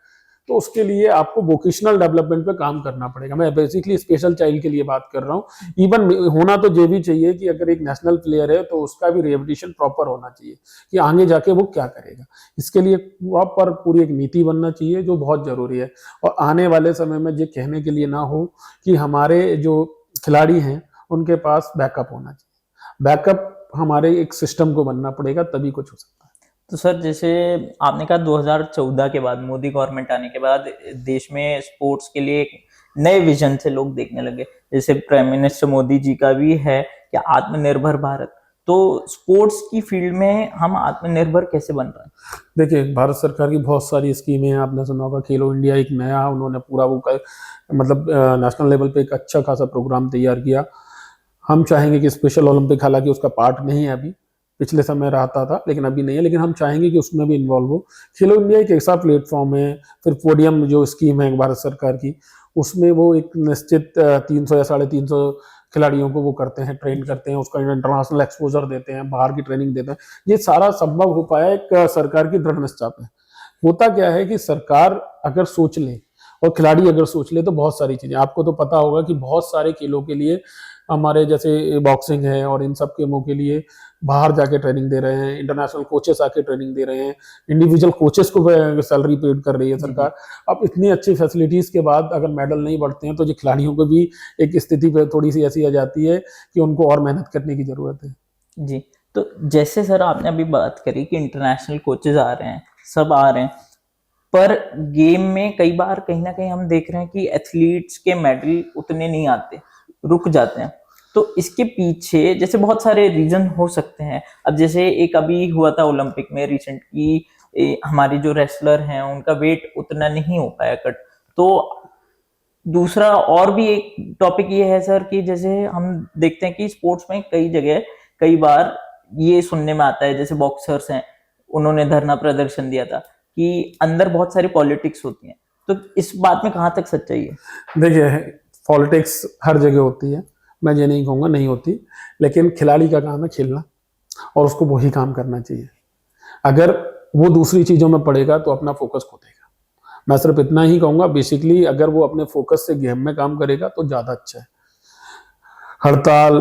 Speaker 1: तो उसके लिए आपको वोकेशनल डेवलपमेंट पे काम करना पड़ेगा। मैं बेसिकली स्पेशल चाइल्ड के लिए बात कर रहा हूँ। इवन होना तो ये भी चाहिए कि अगर एक नेशनल प्लेयर है तो उसका भी रिहेबिलिटेशन प्रॉपर होना चाहिए कि आगे जाके वो क्या करेगा। इसके लिए प्रॉपर पूरी एक नीति बनना चाहिए, जो बहुत जरूरी है। और आने वाले समय में ये कहने के लिए ना हो कि हमारे जो खिलाड़ी हैं उनके पास बैकअप होना चाहिए। बैकअप हमारे एक सिस्टम को बनना पड़ेगा, तभी कुछ हो सकता है।
Speaker 2: तो सर जैसे आपने कहा 2014 के बाद, मोदी गवर्नमेंट आने के बाद देश में स्पोर्ट्स के लिए एक नए विजन से लोग देखने लगे, जैसे प्राइम मिनिस्टर मोदी जी का भी है कि आत्मनिर्भर भारत। तो स्पोर्ट्स की फील्ड में हम आत्मनिर्भर कैसे बन रहे हैं?
Speaker 1: देखिए, भारत सरकार की बहुत सारी स्कीमें हैं। आपने सुना होगा खेलो इंडिया, एक नया उन्होंने पूरा वो मतलब नेशनल लेवल पे एक अच्छा खासा प्रोग्राम तैयार किया। हम चाहेंगे कि स्पेशल ओलंपिक, हालांकि उसका पार्ट नहीं है अभी, पिछले समय रहता था लेकिन अभी नहीं है, लेकिन हम चाहेंगे कि उसमें भी इन्वॉल्व हो। खेलो इंडिया एक ऐसा प्लेटफॉर्म है। फिर पोडियम जो स्कीम है भारत सरकार की, उसमें वो एक निश्चित 300 या 350 खिलाड़ियों को वो करते हैं, ट्रेन करते हैं, उसका इंटरनेशनल एक्सपोजर देते हैं, बाहर की ट्रेनिंग देते हैं। ये सारा संभव हो पाया एक सरकार की दृढ़ निश्चय पे। होता क्या है कि सरकार अगर सोच ले और खिलाड़ी अगर सोच ले तो बहुत सारी चीजें, आपको तो पता होगा कि बहुत सारे खेलों के लिए हमारे जैसे बॉक्सिंग है और इन सब गेमों के लिए बाहर जाके ट्रेनिंग दे रहे हैं, इंटरनेशनल कोचेस आके ट्रेनिंग दे रहे हैं, इंडिविजुअल कोचेस को सैलरी पेड कर रही है सरकार। अब इतनी अच्छी फैसिलिटीज के बाद अगर मेडल नहीं बढ़ते हैं तो ये खिलाड़ियों को भी एक स्थिति पे थोड़ी सी ऐसी आ जाती है कि उनको और मेहनत करने की जरूरत है।
Speaker 2: जी, तो जैसे सर आपने अभी बात करी कि इंटरनेशनल कोचेस आ रहे हैं, सब आ रहे हैं, पर गेम में कई बार कहीं ना कहीं हम देख रहे हैं कि एथलीट्स के मेडल उतने नहीं आते, रुक जाते हैं। तो इसके पीछे जैसे बहुत सारे रीजन हो सकते हैं। अब जैसे एक अभी हुआ था ओलंपिक में रिसेंट की, हमारी जो रेसलर हैं उनका वेट उतना नहीं हो पाया कट। तो दूसरा और भी एक टॉपिक ये है सर कि जैसे हम देखते हैं कि स्पोर्ट्स में कई जगह कई बार ये सुनने में आता है, जैसे बॉक्सर्स हैं, उन्होंने धरना प्रदर्शन दिया था कि अंदर बहुत सारी पॉलिटिक्स होती हैं। तो इस बात में कहाँ तक सच्चाई है?
Speaker 1: देखिए, पॉलिटिक्स हर जगह होती है, मैं ये नहीं कहूँगा नहीं होती, लेकिन खिलाड़ी का काम है खेलना और उसको वही काम करना चाहिए। अगर वो दूसरी चीज़ों में पड़ेगा तो अपना फोकस खो देगा। मैं सिर्फ इतना ही कहूँगा, बेसिकली अगर वो अपने फोकस से गेम में काम करेगा तो ज़्यादा अच्छा है। हड़ताल,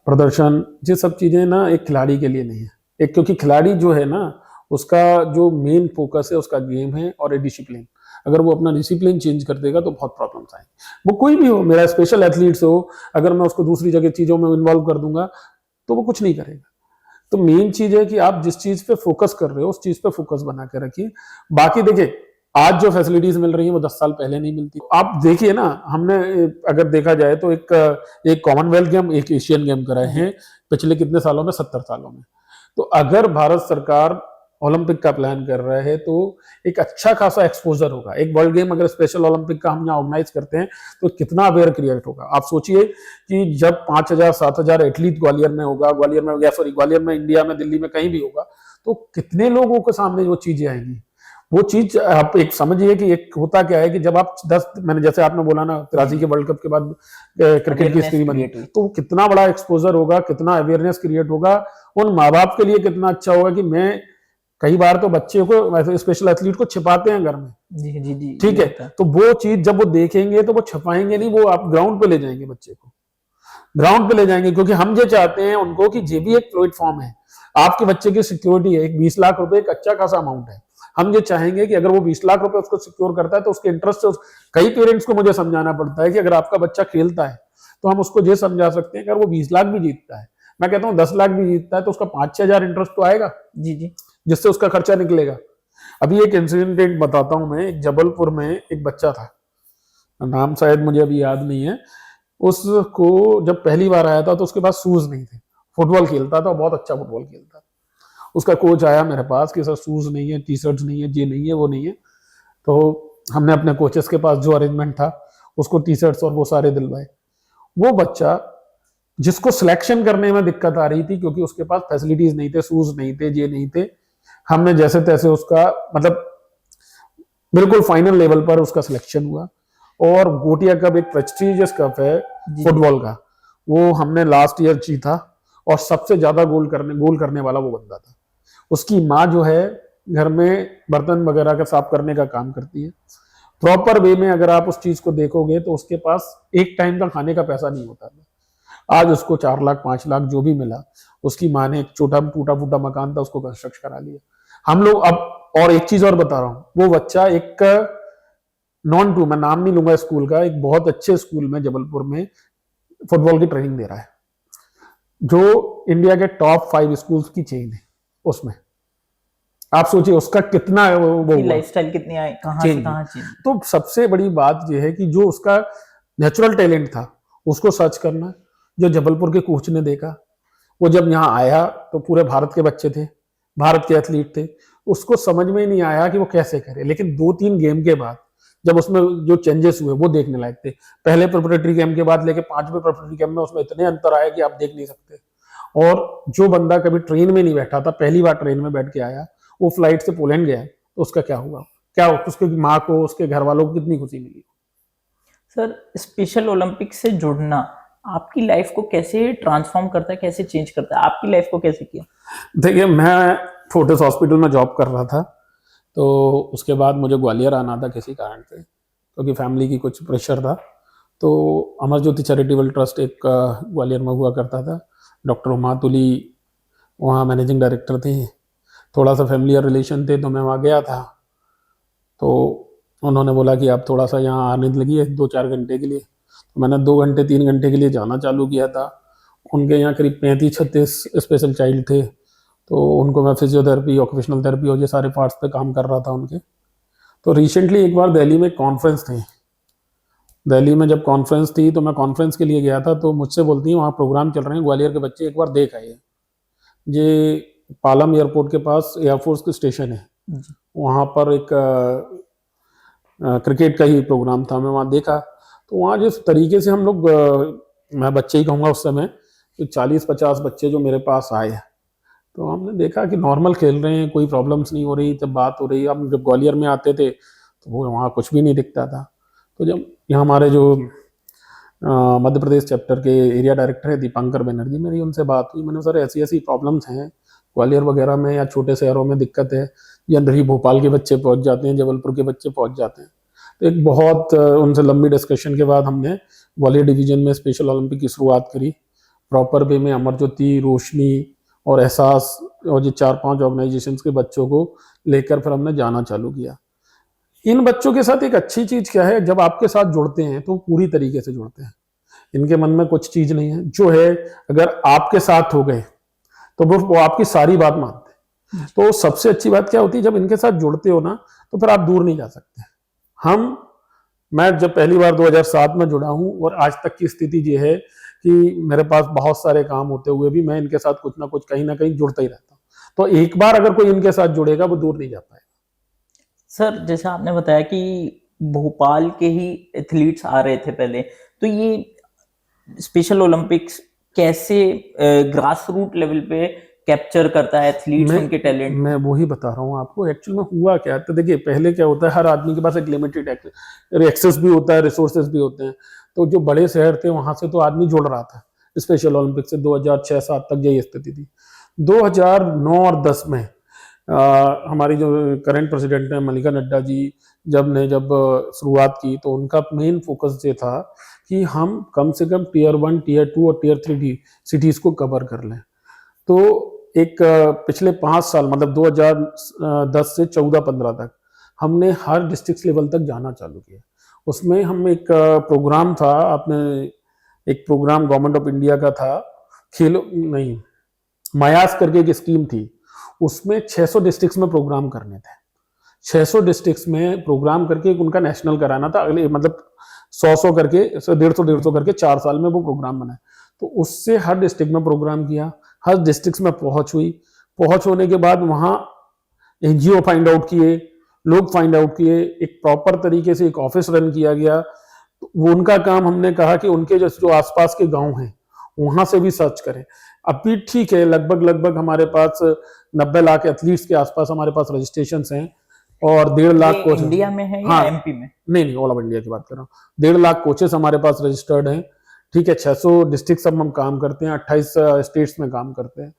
Speaker 1: प्रदर्शन, ये सब चीज़ें ना एक खिलाड़ी के लिए नहीं है। एक, क्योंकि खिलाड़ी जो है ना, उसका जो मेन फोकस है उसका गेम है और डिसिप्लिन। अगर वो अपना डिसिप्लिन चेंज कर देगा तो बहुत प्रॉब्लम्स आएंगी। वो कोई भी हो, मेरा स्पेशल एथलीट्स हो, अगर मैं उसको दूसरी जगह चीज़ों में इन्वॉल्व कर दूंगा तो वो कुछ नहीं करेगा। तो मेन चीज है कि आप जिस चीज पे फोकस कर रहे हो उस चीज पे फोकस बना के रखिए। बाकी देखिए, आज जो फैसिलिटीज मिल रही है वो 10 साल पहले नहीं मिलती। आप देखिए ना, हमने अगर देखा जाए तो एक कॉमनवेल्थ गेम, एक एशियन गेम कराए हैं पिछले कितने सालों में, 70 सालों में। तो अगर भारत सरकार ओलंपिक का प्लान कर रहा है तो एक अच्छा खासा एक्सपोजर होगा। एक वर्ल्ड गेम अगर स्पेशल ओलंपिक का हम यहाँ ऑर्गेनाइज करते हैं तो कितना अवेयर क्रिएट होगा। आप सोचिए कि जब 5,000 7,000 एथलीट ग्वालियर में होगा, ग्वालियर में इंडिया में, दिल्ली में कहीं भी होगा, तो कितने लोगों के सामने वो चीजें आएंगी। वो चीज आप एक समझिए कि एक होता क्या है कि जब आप 10, मैंने जैसे आपने बोला ना 83 के वर्ल्ड कप के बाद क्रिकेट की स्थिति बनी, तो कितना बड़ा एक्सपोजर होगा, कितना अवेयरनेस क्रिएट होगा, उन माँ बाप के लिए कितना अच्छा होगा कि मैं कई बार तो बच्चे को स्पेशल एथलीट को छिपाते हैं घर में,
Speaker 2: जी जी जी,
Speaker 1: ठीक है, तो वो चीज जब वो देखेंगे तो वो छिपाएंगे नहीं, वो आप ग्राउंड पे ले जाएंगे, बच्चे को ग्राउंड पे ले जाएंगे, क्योंकि हम ये चाहते हैं उनको कि ये भी एक प्लेटफॉर्म है, आपके बच्चे की सिक्योरिटी है, एक 20 लाख रुपए एक अच्छा खासा अमाउंट है, हम ये चाहेंगे कि अगर वो 20 लाख रुपए उसको सिक्योर करता है तो उसके इंटरेस्ट से कई पेरेंट्स को मुझे समझाना पड़ता है कि अगर आपका बच्चा खेलता है तो हम उसको ये समझा सकते हैं, अगर वो 20 लाख भी जीतता है, मैं कहता हूँ 10 लाख भी जीतता है, तो उसका 5-6 हजार इंटरेस्ट तो आएगा,
Speaker 2: जी जी,
Speaker 1: जिससे उसका खर्चा निकलेगा। अभी एक इंसिडेंट बताता हूँ मैं, जबलपुर में एक बच्चा था, नाम शायद मुझे अभी याद नहीं है, उसको जब पहली बार आया था तो उसके पास शूज नहीं थे, फुटबॉल खेलता था, बहुत अच्छा फुटबॉल खेलता था, उसका कोच आया मेरे पास कि सर शूज नहीं है, टी शर्ट्स नहीं है, ये नहीं है, वो नहीं है, तो हमने अपने कोचेस के पास जो अरेंजमेंट था उसको टी शर्ट्स और वो सारे दिलवाए। वो बच्चा जिसको सिलेक्शन करने में दिक्कत आ रही थी क्योंकि उसके पास फैसिलिटीज नहीं थे, शूज नहीं थे, ये नहीं थे, हमने जैसे तैसे उसका मतलब बिल्कुल फाइनल लेवल पर उसका सिलेक्शन हुआ, और गोटिया कप एक प्रेस्टीजियस कप है फुटबॉल का, वो हमने लास्ट ईयर जीता, और सबसे ज्यादा गोल करने वाला वो बंदा था। उसकी माँ जो है घर में बर्तन वगैरह का साफ करने का काम करती है, प्रॉपर वे में अगर आप उस चीज को देखोगे तो उसके पास एक टाइम का खाने का पैसा नहीं होता था। आज उसको 4 लाख 5 लाख जो भी मिला, उसकी माँ ने एक छोटा टूटा फूटा मकान था उसको कंस्ट्रक्ट करा लिया। हम लोग अब, और एक चीज और बता रहा हूँ, वो बच्चा एक नॉन टू, मैं नाम नहीं लूंगा स्कूल का, एक बहुत अच्छे स्कूल में जबलपुर में फुटबॉल की ट्रेनिंग दे रहा है, जो इंडिया के टॉप 5 स्कूल्स की चेन है उसमें। आप सोचिए उसका कितना वो
Speaker 2: लाइफस्टाइल कितनी आए, कहां से कहां चेंज।
Speaker 1: तो सबसे बड़ी बात यह है कि जो उसका नेचुरल टैलेंट था उसको सर्च करना, जो जबलपुर के कोच ने देखा, वो जब यहाँ आया तो पूरे भारत के बच्चे थे, भारत के एथलीट थे, उसको समझ में ही नहीं आया कि वो कैसे करे, लेकिन 2-3 गेम के बाद जब उसमें जो चेंजेस हुए वो देखने लायक थे। पहले प्रिपरेटरी गेम के बाद लेके 5वें प्रिपरेटरी गेम में उसमें इतने अंतर आए कि आप देख नहीं सकते। और जो बंदा कभी ट्रेन में नहीं बैठा था, पहली बार ट्रेन में बैठ के आया, वो फ्लाइट से पोलैंड गया, तो उसका क्या हुआ, क्या उसकी माँ को, उसके घर वालों को कितनी खुशी मिली।
Speaker 2: सर, स्पेशल ओलंपिक से जुड़ना आपकी लाइफ को कैसे ट्रांसफॉर्म करता है, कैसे चेंज करता है, आपकी लाइफ को कैसे किया?
Speaker 1: देखिए, मैं फोर्टिस हॉस्पिटल में जॉब कर रहा था, तो उसके बाद मुझे ग्वालियर आना था किसी कारण से, क्योंकि फैमिली की कुछ प्रेशर था। तो अमर ज्योति चैरिटेबल ट्रस्ट एक ग्वालियर में हुआ करता था, डॉक्टर उमा तुली वहाँ मैनेजिंग डायरेक्टर थे, थोड़ा सा फैमिलियर रिलेशन थे, तो मैं वहाँ गया था। तो उन्होंने बोला कि आप थोड़ा सा यहाँ आने लगी है 2-4 घंटे के लिए, तो मैंने 2 घंटे 3 घंटे के लिए जाना चालू किया था। उनके यहाँ करीब 35-36 स्पेशल चाइल्ड थे, तो उनको मैं फिजियोथेरेपी, ऑक्यूपेशनल थेरेपी और ये सारे पार्ट्स पे काम कर रहा था उनके। तो रिसेंटली एक बार दिल्ली में कॉन्फ्रेंस थी, दिल्ली में जब कॉन्फ्रेंस थी तो मैं कॉन्फ्रेंस के लिए गया था, तो मुझसे बोलती है वहाँ प्रोग्राम चल रहे हैं, ग्वालियर के बच्चे एक बार देख आइए। ये पालम एयरपोर्ट के पास एयरफोर्स के स्टेशन है, वहाँ पर एक क्रिकेट का ही प्रोग्राम था, मैं वहाँ देखा। तो वहाँ जिस तरीके से हम लोग, मैं बच्चे ही कहूँगा उस समय, तो 40-50 बच्चे जो मेरे पास आए, तो हमने देखा कि नॉर्मल खेल रहे हैं, कोई प्रॉब्लम्स नहीं हो रही। जब बात हो रही, हम जब ग्वालियर में आते थे तो वो वहाँ कुछ भी नहीं दिखता था। तो जब यहाँ हमारे जो मध्य प्रदेश चैप्टर के एरिया डायरेक्टर है दीपांकर बनर्जी, मेरी उनसे बात हुई, मैंने सर ऐसी ऐसी प्रॉब्लम्स हैं ग्वालियर वगैरह में या छोटे शहरों में दिक्कत है, जनरली भोपाल के बच्चे पहुँच जाते हैं, जबलपुर के बच्चे पहुँच जाते हैं। तो एक बहुत उनसे लंबी डिस्कशन के बाद हमने ग्वालियर डिवीजन में स्पेशल ओलंपिक की शुरुआत करी, प्रॉपर वे में अमर ज्योति, रोशनी और एहसास और ये 4-5 ऑर्गेनाइजेशंस के बच्चों को लेकर फिर हमने जाना चालू किया। इन बच्चों के साथ एक अच्छी चीज क्या है, जब आपके साथ जुड़ते हैं तो पूरी तरीके से जुड़ते हैं, इनके मन में कुछ चीज नहीं है, जो है अगर आपके साथ हो गए तो वो आपकी सारी बात मानते हैं। तो सबसे अच्छी बात क्या होती है, जब इनके साथ जुड़ते हो ना तो फिर आप दूर नहीं जा सकते। मैं जब पहली बार 2007 में जुड़ा हूं और आज तक की स्थिति ये है कि मेरे पास बहुत सारे काम होते हुए भी मैं इनके साथ कुछ ना कुछ कहीं ना कहीं जुड़ता ही रहता हूँ। तो एक बार अगर कोई इनके साथ जुड़ेगा वो दूर नहीं जा पाएगा।
Speaker 2: सर, जैसे आपने बताया कि भोपाल के ही एथलीट्स आ रहे थे पहले, तो ये स्पेशल ओलंपिक्स कैसे ग्रास रूट लेवल पे कैप्चर करता है एथलीट्स,
Speaker 1: मैं
Speaker 2: उनके टैलेंट।
Speaker 1: मैं वही बता रहा हूँ आपको एक्चुअल में हुआ क्या है। तो देखिए पहले क्या होता है, हर आदमी के पास एक लिमिटेड एक्सेस भी होता है, रिसोर्सेज भी होते हैं। तो जो बड़े शहर थे वहां से तो आदमी जुड़ रहा था स्पेशल ओलंपिक से। 2006-7 तक यही स्थिति थी। 2009 और 10 में हमारी जो करंट प्रेसिडेंट है मल्लिका नड्डा जी जब शुरुआत की, तो उनका मेन फोकस ये था कि हम कम से कम टीयर 1, टीयर 2 और टीयर 3 सिटीज को कवर कर लें। तो एक पिछले 5 साल मतलब 2010 से 14-15 तक हमने हर डिस्ट्रिक्ट लेवल तक जाना चालू किया। उसमें हम एक प्रोग्राम था, आपने एक प्रोग्राम गवर्नमेंट ऑफ इंडिया का था, खेलो नहीं मायास करके एक स्कीम थी। उसमें 600 डिस्ट्रिक्ट्स में प्रोग्राम करने थे। 600 डिस्ट्रिक्ट्स में प्रोग्राम करके एक उनका नेशनल कराना था। अगले मतलब 100 करके 150 करके 4 साल में वो प्रोग्राम बना। तो उससे हर डिस्ट्रिक्ट में प्रोग्राम किया, हर डिस्ट्रिक्ट में पहुंच हुई। पहुंच होने के बाद वहां एनजीओ फाइंड आउट किए, लोग फाइंड आउट किए, एक प्रॉपर तरीके से एक ऑफिस रन किया गया। तो वो उनका काम, हमने कहा कि उनके जो आसपास के गांव हैं वहां से भी सर्च करें। अभी ठीक है, लगभग हमारे पास 90 लाख एथलीट्स के आसपास हमारे पास रजिस्ट्रेशन हैं और 1.5 लाख कोच
Speaker 2: इंडिया में है या
Speaker 1: हाँ,
Speaker 2: एमपी में?
Speaker 1: नहीं ऑल ओवर इंडिया की बात कर रहा हूँ। 1.5 लाख कोचेस हमारे पास रजिस्टर्ड हैं। ठीक है, 600 डिस्ट्रिक्ट सब हम काम करते हैं, 28 स्टेट्स में काम करते हैं।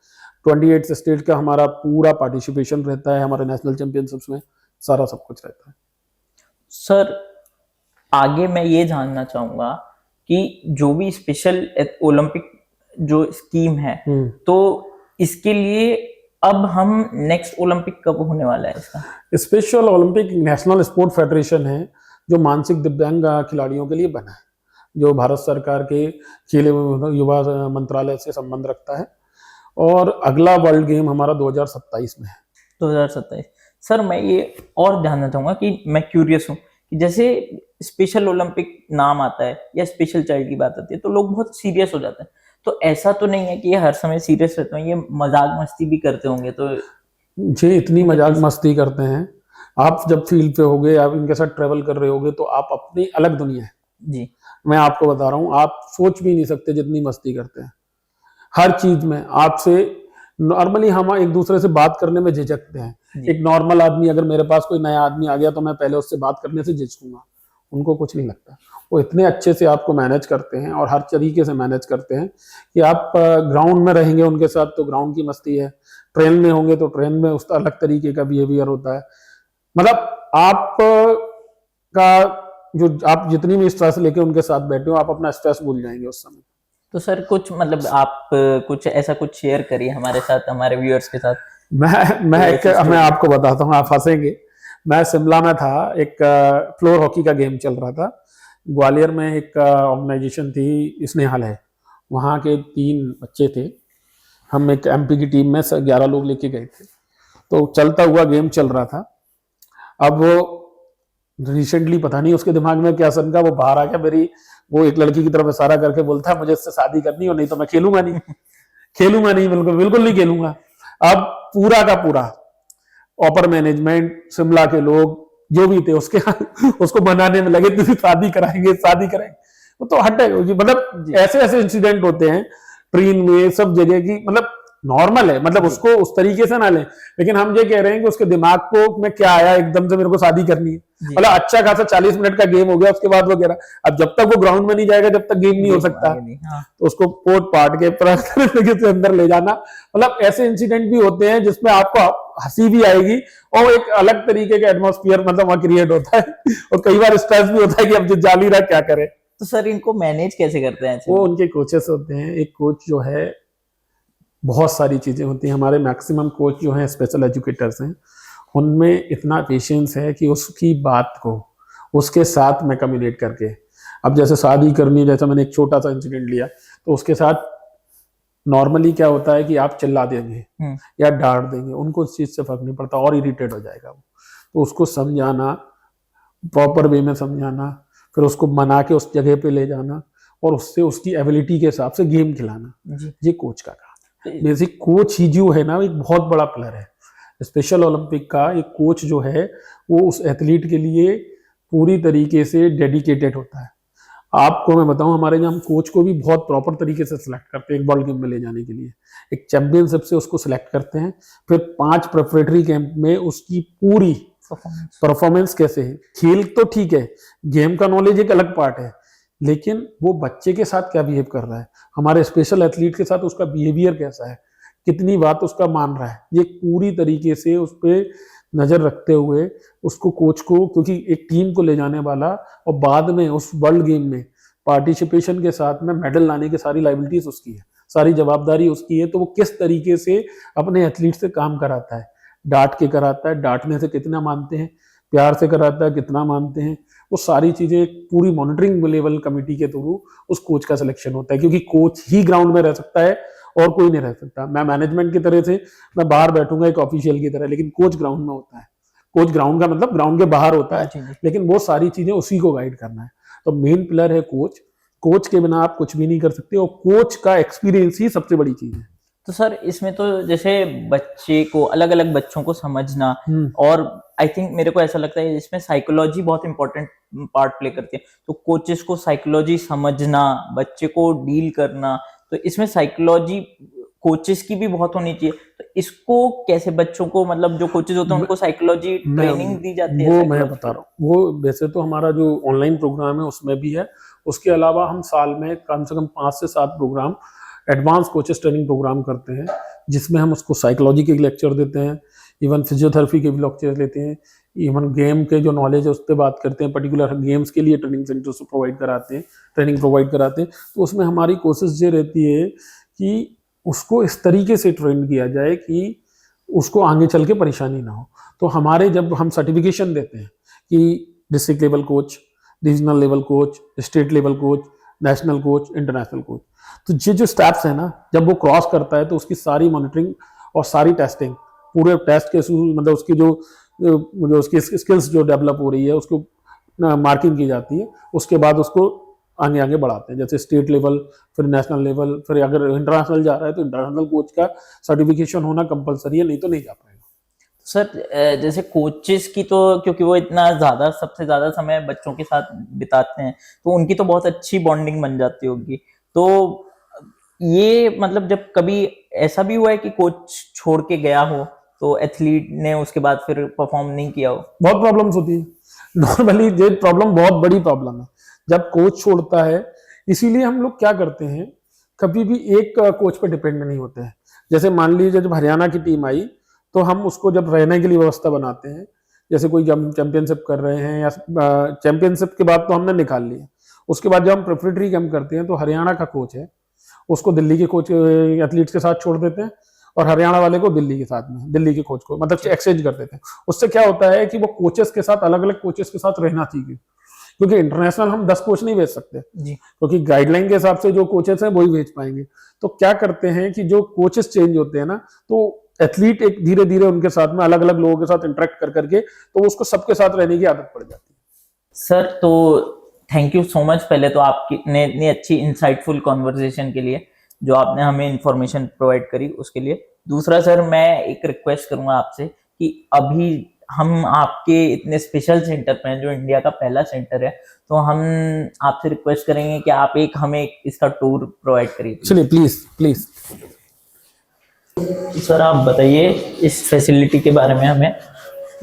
Speaker 1: 28 स्टेट का हमारा पूरा पार्टिसिपेशन रहता है हमारे नेशनल चैंपियनशिप्स में, सारा सब कुछ रहता है।
Speaker 2: सर आगे मैं ये जानना चाहूंगा कि जो भी स्पेशल ओलंपिक जो स्कीम है, तो इसके लिए अब हम नेक्स्ट ओलंपिक कब होने वाला है इसका?
Speaker 1: Special Olympic national sport federation है जो मानसिक दिव्यांग खिलाड़ियों के लिए बना है, जो भारत सरकार के खेल एवं युवा मंत्रालय से संबंध रखता है। और अगला वर्ल्ड गेम हमारा 2027 में है।
Speaker 2: 2027। सर मैं ये और जानना चाहूंगा कि मैं क्यूरियस हूँ कि जैसे स्पेशल ओलंपिक नाम आता है या स्पेशल चाइल्ड की बात आती है तो लोग बहुत सीरियस हो जाते हैं। तो ऐसा तो नहीं है कि ये हर समय सीरियस रहते हैं, ये मजाक मस्ती भी करते होंगे? तो
Speaker 1: जी इतनी मजाक मस्ती करते हैं। आप जब फील्ड पे होगे, आप इनके साथ ट्रेवल कर रहे होगे, तो आप अपनी अलग दुनिया है
Speaker 2: जी।
Speaker 1: मैं आपको बता रहा हूँ, आप सोच भी नहीं सकते जितनी मस्ती करते हैं हर चीज में। आपसे नॉर्मली हम एक दूसरे से बात करने में झिझकते हैं। एक नॉर्मल आदमी, अगर मेरे पास कोई नया आदमी आ गया तो मैं पहले उससे बात करने से झिझकूंगा, उनको कुछ नहीं लगता। वो इतने अच्छे से आपको मैनेज करते हैं और हर तरीके से मैनेज करते हैं कि आप ग्राउंड में रहेंगे उनके साथ तो ग्राउंड की मस्ती है, ट्रेन में होंगे तो ट्रेन में उसका अलग तरीके का बिहेवियर होता है। मतलब आप का जो आप जितनी भी स्ट्रेस लेके उनके साथ बैठे हो, आप अपना स्ट्रेस भूल जाएंगे उस समय।
Speaker 2: तो सर कुछ मतलब आप कुछ ऐसा कुछ शेयर करिए हमारे साथ, हमारे व्यूअर्स के साथ।
Speaker 1: मैं आपको बताता हूँ, आप हंसेंगे। मैं शिमला में था, एक फ्लोर हॉकी का गेम चल रहा था। ग्वालियर में एक ऑर्गेनाइजेशन थी स्नेहालय, वहाँ के 3 बच्चे थे। हम एक एमपी की टीम में 11 लोग लेके गए थे। तो चलता हुआ गेम चल रहा था। अब वो रिसेंटली पता नहीं उसके दिमाग में क्या सन का, वो बाहर आ गया, वो एक लड़की की तरफ इशारा करके बोलता है मुझे इससे शादी करनी हो, नहीं तो मैं खेलूंगा नहीं बिल्कुल नहीं खेलूंगा। अब पूरा का पूरा अपर मैनेजमेंट, शिमला के लोग जो भी थे उसको मनाने में लगे, शादी कराएंगे। वो तो हटे, मतलब ऐसे इंसिडेंट होते हैं ट्रेन में सब जगह की, मतलब नॉर्मल है, मतलब उसको उस तरीके से ना लें। लेकिन हम ये कह रहे हैं कि उसके दिमाग को में क्या आया एकदम से मेरे को शादी करनी है। मतलब अच्छा खासा 40 मिनट का गेम हो गया, उसके बाद वगैरह अब जब तक वो ग्राउंड में नहीं जाएगा जब तक गेम नहीं हो सकता। तो उसको पोट पाट के अंदर ले जाना, मतलब ऐसे इंसिडेंट भी होते हैं जिसमें आपको हंसी भी आएगी और एक अलग तरीके का एटमॉस्फेयर मतलब वहां क्रिएट होता है। और कई बार स्ट्रेस भी होता है कि अब जो जाली रहा क्या करे।
Speaker 2: तो सर इनको मैनेज कैसे करते हैं?
Speaker 1: वो उनके कोचेस होते हैं। एक कोच जो है, बहुत सारी चीजें होती हैं। हमारे मैक्सिमम कोच जो हैं स्पेशल एजुकेटर्स हैं, उनमें इतना पेशेंस है कि उसकी बात को उसके साथ में कम्युनिकेट करके, अब जैसे शादी करनी, जैसे मैंने एक छोटा सा इंसिडेंट लिया, तो उसके साथ नॉर्मली क्या होता है कि आप चिल्ला देंगे या डांट देंगे, उनको उस चीज से फर्क नहीं पड़ता और इरिटेट हो जाएगा वो। तो उसको समझाना, प्रॉपर वे में समझाना, फिर उसको मना के उस जगह पे ले जाना और उससे उसकी एबिलिटी के हिसाब से गेम खिलाना, ये कोच का काम है। बेसिक कोच ही जो है ना, एक बहुत बड़ा प्लेयर है स्पेशल ओलंपिक का। एक कोच जो है वो उस एथलीट के लिए पूरी तरीके से डेडिकेटेड होता है। आपको मैं बताऊं, हमारे यहाँ हम कोच को भी बहुत प्रॉपर तरीके से सिलेक्ट करते हैं एक वर्ल्ड गेम में ले जाने के लिए। एक चैंपियनशिप से उसको सिलेक्ट करते हैं, फिर 5 प्रेपरेटरी कैंप में उसकी पूरी परफॉर्मेंस कैसे है। खेल तो ठीक है, गेम का नॉलेज एक अलग पार्ट है, लेकिन वो बच्चे के साथ क्या बिहेव कर रहा है, हमारे स्पेशल एथलीट के साथ उसका बिहेवियर कैसा है, कितनी बात उसका मान रहा है, ये पूरी तरीके से उस पर नजर रखते हुए उसको कोच को, क्योंकि एक टीम को ले जाने वाला और बाद में उस वर्ल्ड गेम में पार्टिसिपेशन के साथ में मेडल लाने की सारी लाइबिलिटीज उसकी है, सारी जवाबदारी उसकी है। तो वो किस तरीके से अपने एथलीट से काम कराता है, डांट के कराता है, डांटने से कितना मानते हैं, प्यार से कराता है कितना मानते हैं, वो सारी चीजें पूरी मॉनिटरिंग लेवल कमेटी के थ्रू उस कोच का सिलेक्शन होता है। क्योंकि कोच ही ग्राउंड में रह सकता है और कोई नहीं रह सकता। मैं मैनेजमेंट की तरह से मैं बाहर बैठूंगा एक ऑफिशियल की तरह, लेकिन कोच ग्राउंड में होता है। कोच ग्राउंड का मतलब ग्राउंड के बाहर होता है, लेकिन वो सारी चीजें उसी को गाइड करना है। तो मेन पिलर है कोच। कोच के बिना आप कुछ भी नहीं कर सकते, और कोच का एक्सपीरियंस ही सबसे बड़ी चीज है।
Speaker 2: तो सर इसमें तो जैसे बच्चे को, अलग अलग बच्चों को समझना, और आई थिंक मेरे को ऐसा लगता है इसमें साइकोलॉजी बहुत इंपॉर्टेंट पार्ट प्ले करती है। तो कोचेस को साइकोलॉजी समझना, बच्चे को डील करना, तो इसमें साइकोलॉजी कोचेस की भी बहुत होनी चाहिए। तो इसको कैसे बच्चों को, मतलब जो कोचेस होते हैं उनको साइकोलॉजी ट्रेनिंग दी जाती है?
Speaker 1: वो मैं बता रहा हूँ, वो वैसे तो हमारा जो ऑनलाइन प्रोग्राम है उसमें भी है। उसके अलावा हम साल में कम से कम 5 से 7 program advance coaches training program करते हैं, जिसमें हम उसको साइकोलॉजी के लेक्चर देते हैं, इवन फिजियोथेरेपी के भी लेक्चर लेते हैं, इवन गेम के जो नॉलेज है उस पर बात करते हैं, पर्टिकुलर गेम्स के लिए ट्रेनिंग सेंटर से प्रोवाइड कराते हैं, ट्रेनिंग प्रोवाइड कराते हैं। तो उसमें हमारी कोशिश ये रहती है कि उसको इस तरीके से ट्रेन किया जाए कि उसको आगे चल के परेशानी ना हो। तो हमारे जब हम सर्टिफिकेशन देते हैं कि district level coach, regional level coach, state level coach, national coach, international coach, तो ये जो स्टेप्स है ना, जब वो क्रॉस करता है तो उसकी सारी मॉनिटरिंग और सारी टेस्टिंग, पूरे टेस्ट के मतलब उसकी जो उसकी स्किल्स जो डेवलप हो रही है उसको मार्किंग की जाती है। उसके बाद उसको आगे आगे बढ़ाते हैं, जैसे स्टेट लेवल, फिर नेशनल लेवल, फिर अगर इंटरनेशनल जा रहा है तो इंटरनेशनल कोच का सर्टिफिकेशन होना कंपलसरी है, नहीं तो नहीं जा पाएगा।
Speaker 2: सर जैसे कोचेस की तो, क्योंकि वो इतना ज्यादा, सबसे ज्यादा समय बच्चों के साथ बिताते हैं, तो उनकी तो बहुत अच्छी बॉन्डिंग बन जाती होगी। तो ये मतलब जब कभी ऐसा भी हुआ है कि कोच छोड़ के गया हो तो एथलीट ने उसके बाद फिर परफॉर्म नहीं किया हो?
Speaker 1: बहुत प्रॉब्लम्स होती है नॉर्मली, ये प्रॉब्लम बहुत बड़ी प्रॉब्लम है जब कोच छोड़ता है। इसीलिए हम लोग क्या करते हैं, कभी भी एक कोच पर डिपेंड नहीं होते हैं। जैसे मान लीजिए जब हरियाणा की टीम आई तो हम उसको जब रहने के लिए व्यवस्था बनाते हैं, जैसे कोई चैंपियनशिप कर रहे हैं या चैंपियनशिप के बाद तो हमने निकाल लिया, उसके बाद जब हम प्रेपरेटरी कैंप करते हैं तो हरियाणा का कोच है उसको दिल्ली के कोच एथलीट्स के साथ छोड़ देते हैं, और हरियाणा वाले को दिल्ली के साथ में, दिल्ली के कोच को मतलब एक्सचेंज कर देते हैं। उससे क्या होता है कि वो कोचेस के साथ, अलग अलग कोचेस के साथ रहना चाहिए, क्योंकि इंटरनेशनल हम 10 कोच नहीं भेज सकते जी, क्योंकि गाइडलाइन के हिसाब से जो कोचेस हैं वही भेज पाएंगे। तो क्या करते हैं कि जो कोचेस चेंज होते हैं ना, तो एथलीट एक धीरे धीरे उनके साथ में अलग अलग लोगों के साथ इंटरेक्ट कर करके तो उसको सबके साथ रहने की आदत पड़ जाती है।
Speaker 2: सर तो थैंक यू सो मच, पहले तो आपकी ने इतनी अच्छी इंसाइटफुल कॉन्वर्सेशन के लिए, जो आपने हमें इंफॉर्मेशन प्रोवाइड करी उसके लिए। दूसरा सर, मैं एक रिक्वेस्ट करूंगा आपसे कि अभी हम आपके इतने स्पेशल सेंटर पे हैं जो इंडिया का पहला सेंटर है, तो हम आपसे रिक्वेस्ट करेंगे कि आप हमें इसका टूर प्रोवाइड करिए।
Speaker 1: चलिए प्लीज प्लीज।
Speaker 2: सर आप बताइए इस फैसिलिटी के बारे में हमें।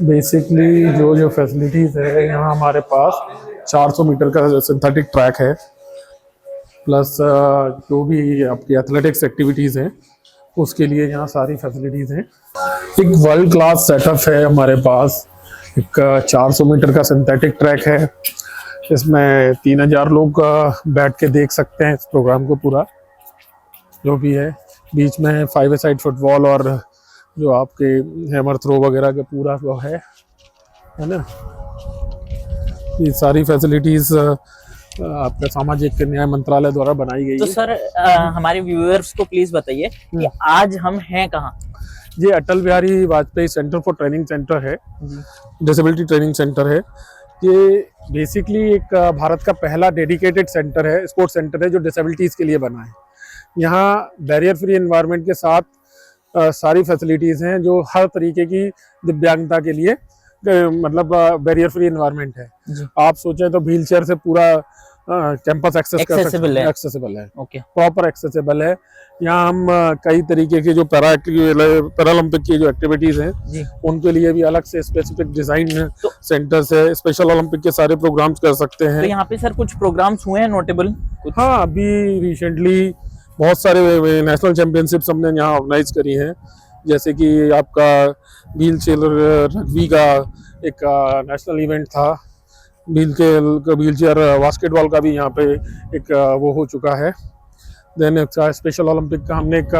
Speaker 1: बेसिकली जो फैसिलिटीज है यहाँ हमारे पास 400 मीटर का सिंथेटिक ट्रैक है, प्लस जो भी आपकी एथलेटिक्स एक्टिविटीज़ हैं उसके लिए यहाँ सारी फैसिलिटीज़ हैं। एक वर्ल्ड क्लास सेटअप है हमारे पास, एक 400 मीटर का सिंथेटिक ट्रैक है, इसमें 3000 लोग बैठ के देख सकते हैं इस प्रोग्राम को पूरा, जो भी है। बीच में 5-a-साइड फुटबॉल और जो आपके हैमर थ्रो वगैरह का पूरा वो है ना। ये सारी फैसिलिटीज आपका सामाजिक न्याय मंत्रालय द्वारा बनाई गई
Speaker 2: तो
Speaker 1: है।
Speaker 2: सर हमारे व्यूअर्स को प्लीज बताइए कि आज हम हैं कहाँ?
Speaker 1: ये Atal Bihari Vajpayee centre for training centre है, डिसेबिलिटी ट्रेनिंग सेंटर है। ये बेसिकली एक भारत का पहला डेडिकेटेड सेंटर है, स्पोर्ट्स सेंटर है जो डिसेबिलिटीज के लिए बना है। यहाँ बैरियर फ्री एनवायरनमेंट के साथ सारी फैसिलिटीज हैं जो हर तरीके की दिव्यांगता के लिए मतलब बैरियर फ्री एनवायरनमेंट है। आप सोचें तो व्हील चेयर से पूरा कैंपस एक्सेस कर सकते
Speaker 2: Accessible
Speaker 1: हैं,
Speaker 2: है।
Speaker 1: एक्सेसिबल है,
Speaker 2: ओके
Speaker 1: प्रॉपर एक्सेसिबल है। यहाँ हम कई तरीके के जो पैरालंपिक की जो एक्टिविटीज हैं
Speaker 2: जी।
Speaker 1: उनके लिए भी अलग से स्पेसिफिक डिजाइन
Speaker 2: तो-
Speaker 1: सेंटर्स है, स्पेशल ओलंपिक के सारे प्रोग्राम्स कर सकते
Speaker 2: तो
Speaker 1: हैं।
Speaker 2: यहाँ पे सर कुछ प्रोग्राम्स हुए हैं नोटेबल कुछ?
Speaker 1: हाँ, अभी रिसेंटली बहुत सारे नेशनल चैंपियनशिप्स हमने यहाँ ऑर्गेनाइज करी हैं, जैसे कि आपका व्हील चेयर रग्बी का एक नेशनल इवेंट था, व्हील चेयर बास्केटबॉल का भी यहाँ पे एक वो हो चुका है। देन एक स्पेशल ओलंपिक का हमने एक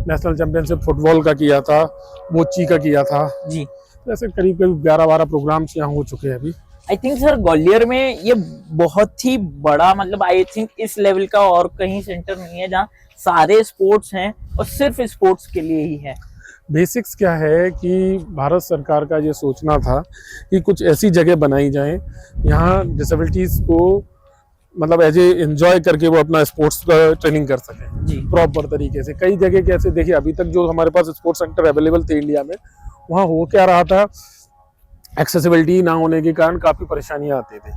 Speaker 1: नेशनल चैंपियनशिप फुटबॉल का किया था, बोची का किया था।
Speaker 2: जी।
Speaker 1: ऐसे करीब करीब 11-12 प्रोग्राम्स यहाँ हो चुके हैं अभी।
Speaker 2: आई थिंक सर ग्वालियर में ये बहुत ही बड़ा, मतलब आई थिंक इस लेवल का और कहीं सेंटर नहीं है जहाँ सारे स्पोर्ट्स हैं और सिर्फ स्पोर्ट्स के लिए ही है।
Speaker 1: बेसिक्स क्या है कि भारत सरकार का ये सोचना था कि कुछ ऐसी जगह बनाई जाए यहाँ डिसेबिलिटीज को मतलब एज ए एंजॉय करके वो अपना स्पोर्ट्स का ट्रेनिंग कर सकें
Speaker 2: जी।
Speaker 1: प्रॉपर तरीके से। कई जगह कैसे देखिए, अभी तक जो हमारे पास स्पोर्ट्स सेंटर अवेलेबल थे इंडिया में, वहाँ हो क्या रहा था, एक्सेसिबिलिटी ना होने के कारण काफ़ी परेशानियाँ आती थी।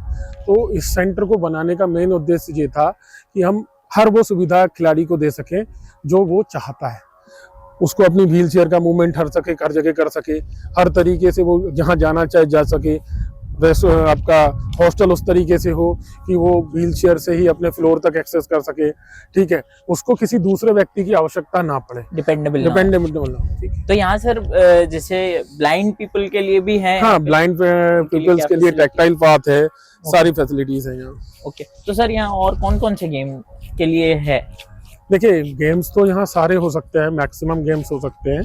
Speaker 1: तो इस सेंटर को बनाने का मेन उद्देश्य ये था कि हम हर वो सुविधा खिलाड़ी को दे सकें जो वो चाहता है, उसको अपनी व्हील चेयर का मूवमेंट हर जगह कर सके, हर तरीके से वो जहाँ जाना चाहे जा सके। वैसे आपका हॉस्टल उस तरीके से हो कि वो व्हील चेयर से ही अपने फ्लोर तक एक्सेस कर सके, ठीक है, उसको किसी दूसरे व्यक्ति की आवश्यकता ना पड़े,
Speaker 2: डिपेंडेबल।
Speaker 1: ठीक है।
Speaker 2: तो यहाँ सर जैसे ब्लाइंड पीपल के लिए भी है?
Speaker 1: हाँ, ब्लाइंड पीपल्स के लिए टैक्टाइल पाथ है, सारी फैसिलिटीज है यहाँ।
Speaker 2: ओके, तो सर यहाँ और कौन कौन से गेम के लिए है?
Speaker 1: देखिए, गेम्स तो यहाँ सारे हो सकते हैं, मैक्सिमम गेम्स हो सकते हैं।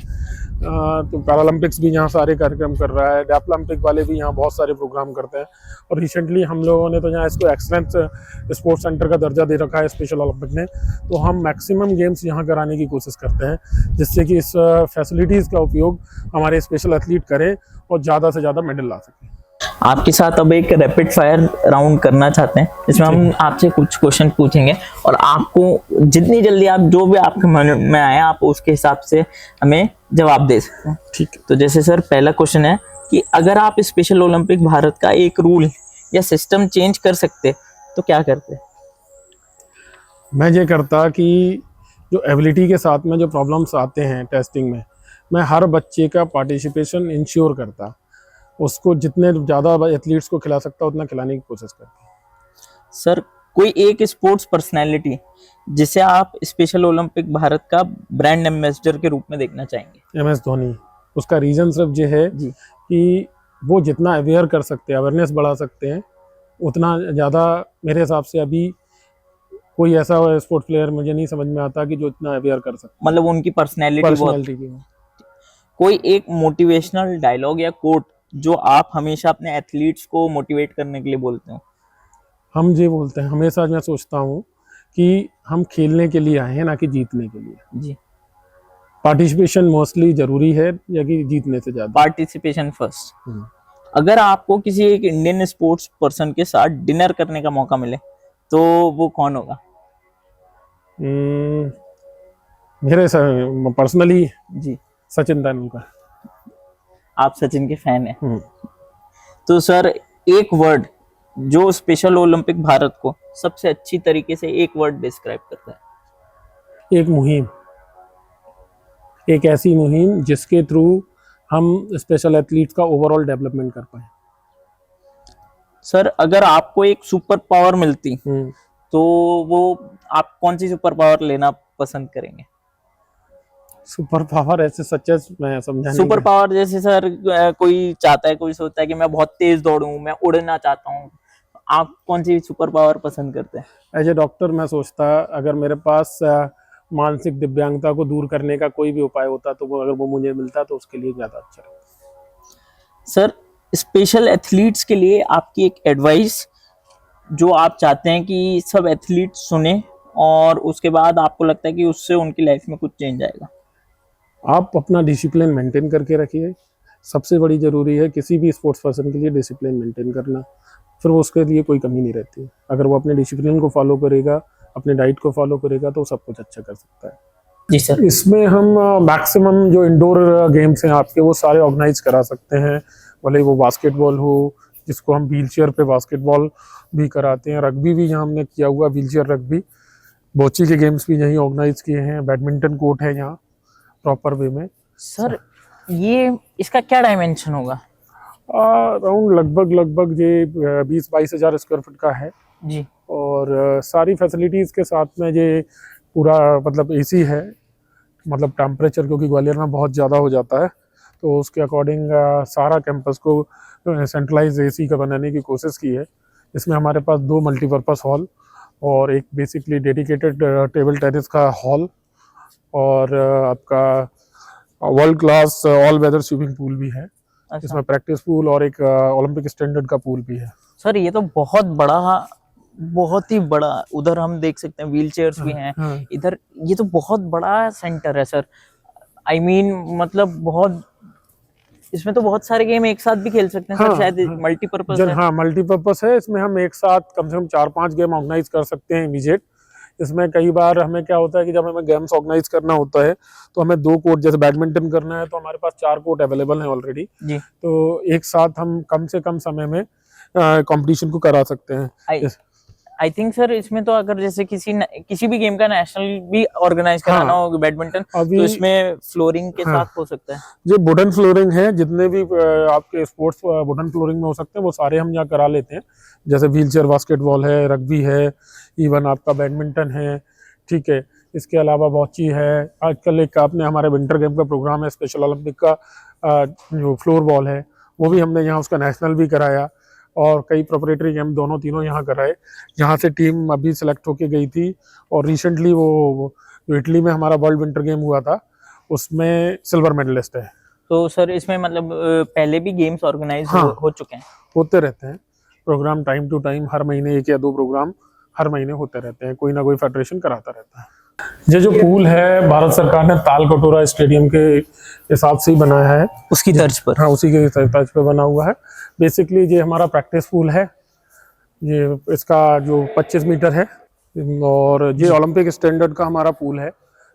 Speaker 1: तो पैरालंपिक्स भी यहाँ सारे कार्यक्रम कर रहा है, डेफलिम्पिक वाले भी यहाँ बहुत सारे प्रोग्राम करते हैं। और रिसेंटली हम लोगों ने तो यहाँ इसको एक्सलेंस स्पोर्ट्स सेंटर का दर्जा दे रखा है स्पेशल ओलंपिक ने। तो हम मैक्सिमम गेम्स यहाँ कराने की कोशिश करते हैं, जिससे कि इस फैसिलिटीज़ का उपयोग हमारे स्पेशल एथलीट करें और ज़्यादा से ज़्यादा मेडल ला सकें।
Speaker 2: आपके साथ अब एक रैपिड फायर राउंड करना चाहते हैं, इसमें हम आपसे कुछ क्वेश्चन पूछेंगे और आपको जितनी जल्दी आप जो भी आपके मन में आए आप उसके हिसाब से हमें जवाब दे सकते हैं।
Speaker 1: ठीक है।
Speaker 2: तो जैसे सर पहला क्वेश्चन है कि अगर आप स्पेशल ओलंपिक भारत का एक रूल या सिस्टम चेंज कर सकते तो क्या करते?
Speaker 1: मैं ये करता कि जो एबिलिटी के साथ में जो प्रॉब्लम्स आते हैं टेस्टिंग में, मैं हर बच्चे का पार्टिसिपेशन इंश्योर करता, उसको जितने ज़्यादा एथलीट्स को खिला सकता उतना खिलाने की कोशिश करता।
Speaker 2: सर कोई एक स्पोर्ट्स पर्सनैलिटी जिसे आप स्पेशल ओलंपिक भारत का ब्रांड एम्बेसडर के रूप में देखना चाहेंगे?
Speaker 1: MS धोनी। उसका रीज़न सिर्फ ये है
Speaker 2: जी।
Speaker 1: कि वो जितना अवेयर कर सकते हैं, अवेयरनेस बढ़ा सकते हैं, उतना ज़्यादा मेरे हिसाब से अभी कोई ऐसा स्पोर्ट्स प्लेयर मुझे नहीं समझ में आता कि जो इतना अवेयर कर सकता।
Speaker 2: मतलब उनकी पर्सनैलिटी
Speaker 1: की
Speaker 2: कोई एक मोटिवेशनल डायलॉग या कोट जो आप हमेशा अपने एथलीट्स को मोटिवेट करने के लिए बोलते हो?
Speaker 1: हम ये बोलते हैं हमेशा, मैं सोचता हूँ कि हम खेलने के लिए आए हैं, ना कि जीतने के लिए।
Speaker 2: जी।
Speaker 1: पार्टिसिपेशन मोस्टली जरूरी है या कि जीतने से ज़्यादा।
Speaker 2: Participation first. अगर आपको किसी एक इंडियन स्पोर्ट्स पर्सन के साथ डिनर करने का मौका मिले तो वो कौन होगा?
Speaker 1: मेरे पर्सनली
Speaker 2: जी।
Speaker 1: सचिन तेंदुलकर।
Speaker 2: आप सचिन के फैन हैं। तो सर एक वर्ड जो स्पेशल ओलंपिक भारत को सबसे अच्छी तरीके से एक वर्ड डिस्क्राइब करता है?
Speaker 1: एक मुहिम, एक ऐसी मुहिम जिसके थ्रू हम स्पेशल एथलीट्स का ओवरऑल डेवलपमेंट कर पाए।
Speaker 2: सर अगर आपको एक सुपर पावर मिलती तो वो आप कौन सी सुपर पावर लेना पसंद करेंगे?
Speaker 1: सुपर पावर ऐसे सच मैं समझा नहीं।
Speaker 2: सुपर पावर जैसे सर कोई चाहता है, कोई सोचता है कि मैं बहुत तेज दौड़ूं, मैं उड़ना चाहता हूं, आप कौन सी सुपर पावर पसंद करते हैं?
Speaker 1: एज ए डॉक्टर मैं सोचता अगर मेरे पास मानसिक दिव्यांगता को दूर करने का कोई भी उपाय होता तो वो अगर वो मुझे मिलता तो उसके लिए ज़्यादा अच्छा रहता।
Speaker 2: सर स्पेशल एथलीट्स के लिए आपकी एक एडवाइस जो आप चाहते हैं कि सब एथलीट सुने और उसके बाद आपको लगता है कि उससे उनकी लाइफ में कुछ चेंज आएगा?
Speaker 1: आप अपना डिसिप्लिन मेंटेन करके रखिए। सबसे बड़ी ज़रूरी है किसी भी स्पोर्ट्स पर्सन के लिए डिसिप्लिन मेंटेन करना, फिर वो उसके लिए कोई कमी नहीं रहती। अगर वो अपने डिसिप्लिन को फॉलो करेगा, अपने डाइट को फॉलो करेगा तो सब कुछ अच्छा कर सकता है।
Speaker 2: जी सर।
Speaker 1: इसमें हम मैक्सिमम जो इंडोर गेम्स हैं आपके वो सारे ऑर्गेनाइज करा सकते हैं, भले वो बास्केटबॉल हो जिसको हम व्हील चेयर पे बास्केटबॉल भी कराते हैं, रग्बी भी यहाँ हमने किया हुआ, व्हील चेयर रग्बी, बोची के गेम्स भी यहीं ऑर्गेनाइज किए हैं, बैडमिंटन कोर्ट है यहाँ प्रॉपर वे में।
Speaker 2: सर ये इसका क्या डायमेंशन होगा?
Speaker 1: अराउंड लगभग ये 20-22 हज़ार स्क्वायर फीट का है
Speaker 2: जी।
Speaker 1: और सारी फैसिलिटीज़ के साथ में ये पूरा मतलब एसी है, मतलब टेम्परेचर क्योंकि ग्वालियर में बहुत ज़्यादा हो जाता है तो उसके अकॉर्डिंग सारा कैंपस को सेंट्रलाइज एसी का बनाने की कोशिश की है। इसमें हमारे पास 2 मल्टीपर्पज़ हॉल और एक बेसिकली डेडिकेटेड टेबल टेनिस का हॉल और आपका world class all weather swimming pool भी है।
Speaker 2: अच्छा।
Speaker 1: इसमें प्रैक्टिस पूल और एक ओलंपिक स्टैंडर्ड का पूल भी है।
Speaker 2: सर ये तो बहुत ही बड़ा, उधर हम देख सकते हैं व्हील चेयर्स भी हैं,
Speaker 1: हाँ।
Speaker 2: इधर ये तो बहुत बड़ा सेंटर है सर। आई मीन मतलब बहुत, इसमें तो बहुत सारे गेम एक साथ भी खेल सकते हैं सर,
Speaker 1: हाँ,
Speaker 2: शायद
Speaker 1: हाँ।
Speaker 2: मल्टीपर्पज है।
Speaker 1: हाँ मल्टीपर्पज़ है, इसमें हम एक साथ कम से कम 4-5 गेम ऑर्गेनाइज कर सकते हैं इमीडिएट। इसमें कई बार हमें क्या होता है कि जब हमें गेम्स ऑर्गेनाइज करना होता है तो हमें 2 कोर्ट, जैसे बैडमिंटन करना है तो हमारे पास 4 कोर्ट अवेलेबल हैं ऑलरेडी,
Speaker 2: जी।
Speaker 1: तो एक साथ हम कम से कम समय में कंपटीशन को करा सकते हैं।
Speaker 2: आई थिंक सर इसमें तो अगर जैसे किसी भी गेम का नेशनल भी ऑर्गेनाइज कराना हो बैडमिंटन, तो इसमें फ्लोरिंग के साथ हो सकता है।
Speaker 1: जो वुडन फ्लोरिंग है, जितने भी आपके स्पोर्ट्स वुडन फ्लोरिंग में हो सकते हैं वो सारे हम यहाँ करा लेते हैं, जैसे व्हील चेयर बास्केटबॉल है, रग्बी है, इवन आपका बैडमिंटन है, ठीक है। इसके अलावा बॉची है, आजकल एक आपने हमारे विंटर गेम का प्रोग्राम है, स्पेशल ओलंपिक का जो फ्लोर बॉल है वो भी हमने यहाँ उसका नेशनल भी कराया और कई प्रोपरेटरी गेम तीनों यहाँ कराए। यहाँ से टीम अभी सेलेक्ट होके गई थी और रिसेंटली वो जो इटली में हमारा वर्ल्ड विंटर गेम हुआ था उसमें सिल्वर मेडलिस्ट है।
Speaker 2: तो सर इसमें मतलब पहले भी गेम्स ऑर्गेनाइज हो चुके हैं? होते
Speaker 1: रहते हैं प्रोग्राम, टाइम टू टाइम हर महीने 1 या 2 प्रोग्राम हर महीने होते रहते हैं, कोई ना कोई फेडरेशन कराता रहता है। ये जो पूल है भारत सरकार ने ताल कटोरा स्टेडियम के हिसाब से ही बनाया है,
Speaker 2: उसकी तर्ज पर।
Speaker 1: हाँ उसी के तर्ज पर बना हुआ है। बेसिकली ये हमारा प्रैक्टिस पूल है, ये इसका जो 25 मीटर है और ये ओलंपिक स्टैंडर्ड का हमारा पूल है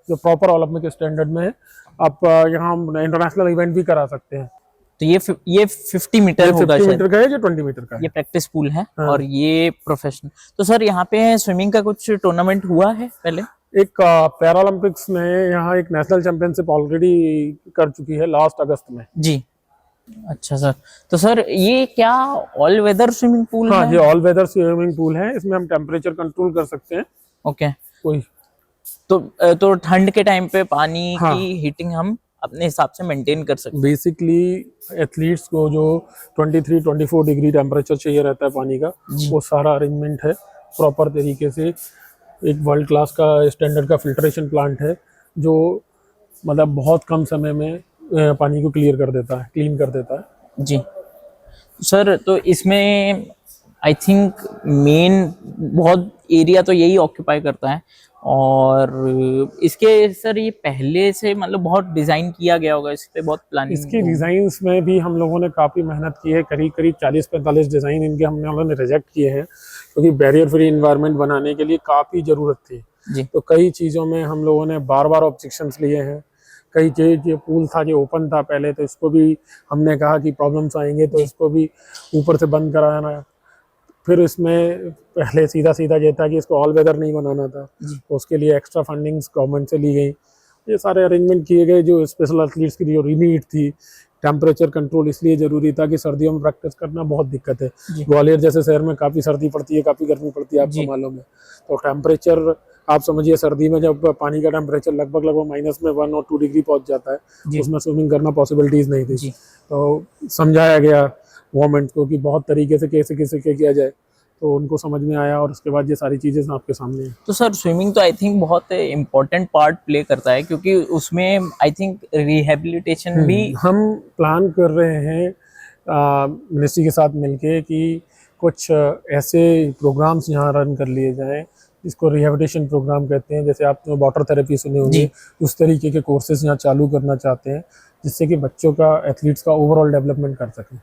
Speaker 1: जो प्रॉपर ओलंपिक स्टैंडर्ड में है। आप यहाँ इंटरनेशनल इवेंट भी करा सकते हैं।
Speaker 2: तो ये 50 मीटर होगा,
Speaker 1: 50 मीटर का है, ये 20 मीटर का है।
Speaker 2: ये प्रैक्टिस पूल है।
Speaker 1: हाँ।
Speaker 2: और ये प्रोफेशनल। तो सर यहाँ पे स्विमिंग का कुछ टूर्नामेंट हुआ है पहले?
Speaker 1: एक पैरालंपिक्स में यहाँ एक नेशनल चैंपियनशिप ऑलरेडी कर चुकी है लास्ट अगस्त में।
Speaker 2: जी। अच्छा सर, तो सर ये क्या ऑल वेदर स्विमिंग पूल है?
Speaker 1: हाँ ये ऑल वेदर स्विमिंग पूल है, इसमें हम टेम्परेचर कंट्रोल कर सकते हैं।
Speaker 2: ओके।
Speaker 1: कोई
Speaker 2: तो ठंड के टाइम पे पानी की हीटिंग हम अपने हिसाब से मेंटेन कर सकते हैं।
Speaker 1: बेसिकली एथलीट्स को जो 23-24 डिग्री टेम्परेचर चाहिए रहता है पानी का, वो सारा अरेंजमेंट है प्रॉपर तरीके से। एक वर्ल्ड क्लास का स्टैंडर्ड का फिल्ट्रेशन प्लांट है जो मतलब बहुत कम समय में पानी को क्लीन कर देता है।
Speaker 2: जी सर, तो इसमें आई थिंक मेन बहुत एरिया तो यही ऑक्यूपाई करता है और इसके सर ये पहले से मतलब बहुत डिजाइन किया गया होगा, इस पे बहुत प्लानिंग।
Speaker 1: इसकी डिजाइन्स में भी हम लोगों ने काफ़ी मेहनत की है, करीब 40-45 डिज़ाइन इनके हमने रिजेक्ट किए हैं क्योंकि बैरियर फ्री इन्वायरमेंट बनाने के लिए काफ़ी ज़रूरत थी
Speaker 2: जी।
Speaker 1: तो कई चीज़ों में हम लोगों ने बार ऑब्जेक्शंस लिए हैं। कई जो पूल था जो ओपन था पहले, तो इसको भी हमने कहा कि प्रॉब्लम्स आएंगे तो इसको भी ऊपर से बंद कराना। फिर इसमें पहले सीधा ये था कि इसको ऑल वेदर नहीं बनाना था, तो उसके लिए एक्स्ट्रा फंडिंग्स गवर्नमेंट से ली गई। ये सारे अरेंजमेंट किए गए। जो स्पेशल एथलीट्स की जो रीनीड थी, टेम्परेचर कंट्रोल इसलिए ज़रूरी था कि सर्दियों में प्रैक्टिस करना बहुत दिक्कत है। ग्वालियर जैसे शहर में काफ़ी सर्दी पड़ती है, काफ़ी गर्मी पड़ती है, आपको मालूम है। तो टेम्परेचर आप समझिए सर्दी में जब पानी का टेम्परेचर लगभग माइनस में 1 और 2 डिग्री पहुंच जाता है, उसमें स्विमिंग करना पॉसिबिलिटीज़ नहीं थी। तो समझाया गया गवर्नमेंट को कि बहुत तरीके से कैसे किया जाए, तो उनको समझ में आया और उसके बाद ये सारी चीज़ें आपके सामने हैं।
Speaker 2: तो सर स्विमिंग तो आई थिंक बहुत इम्पोर्टेंट पार्ट प्ले करता है क्योंकि उसमें आई थिंक रिहेबिलिटेशन भी
Speaker 1: हम प्लान कर रहे हैं मिनिस्ट्री के साथ मिलके कि कुछ ऐसे प्रोग्राम्स यहाँ रन कर लिए जाएं जिसको रिहेबिलिटेशन प्रोग्राम कहते हैं। जैसे आपने वाटर थेरेपी सुने होंगे, उस तरीके के कोर्सेज यहाँ चालू करना चाहते हैं जिससे कि बच्चों का, एथलीट्स का ओवरऑल डेवलपमेंट कर सकें।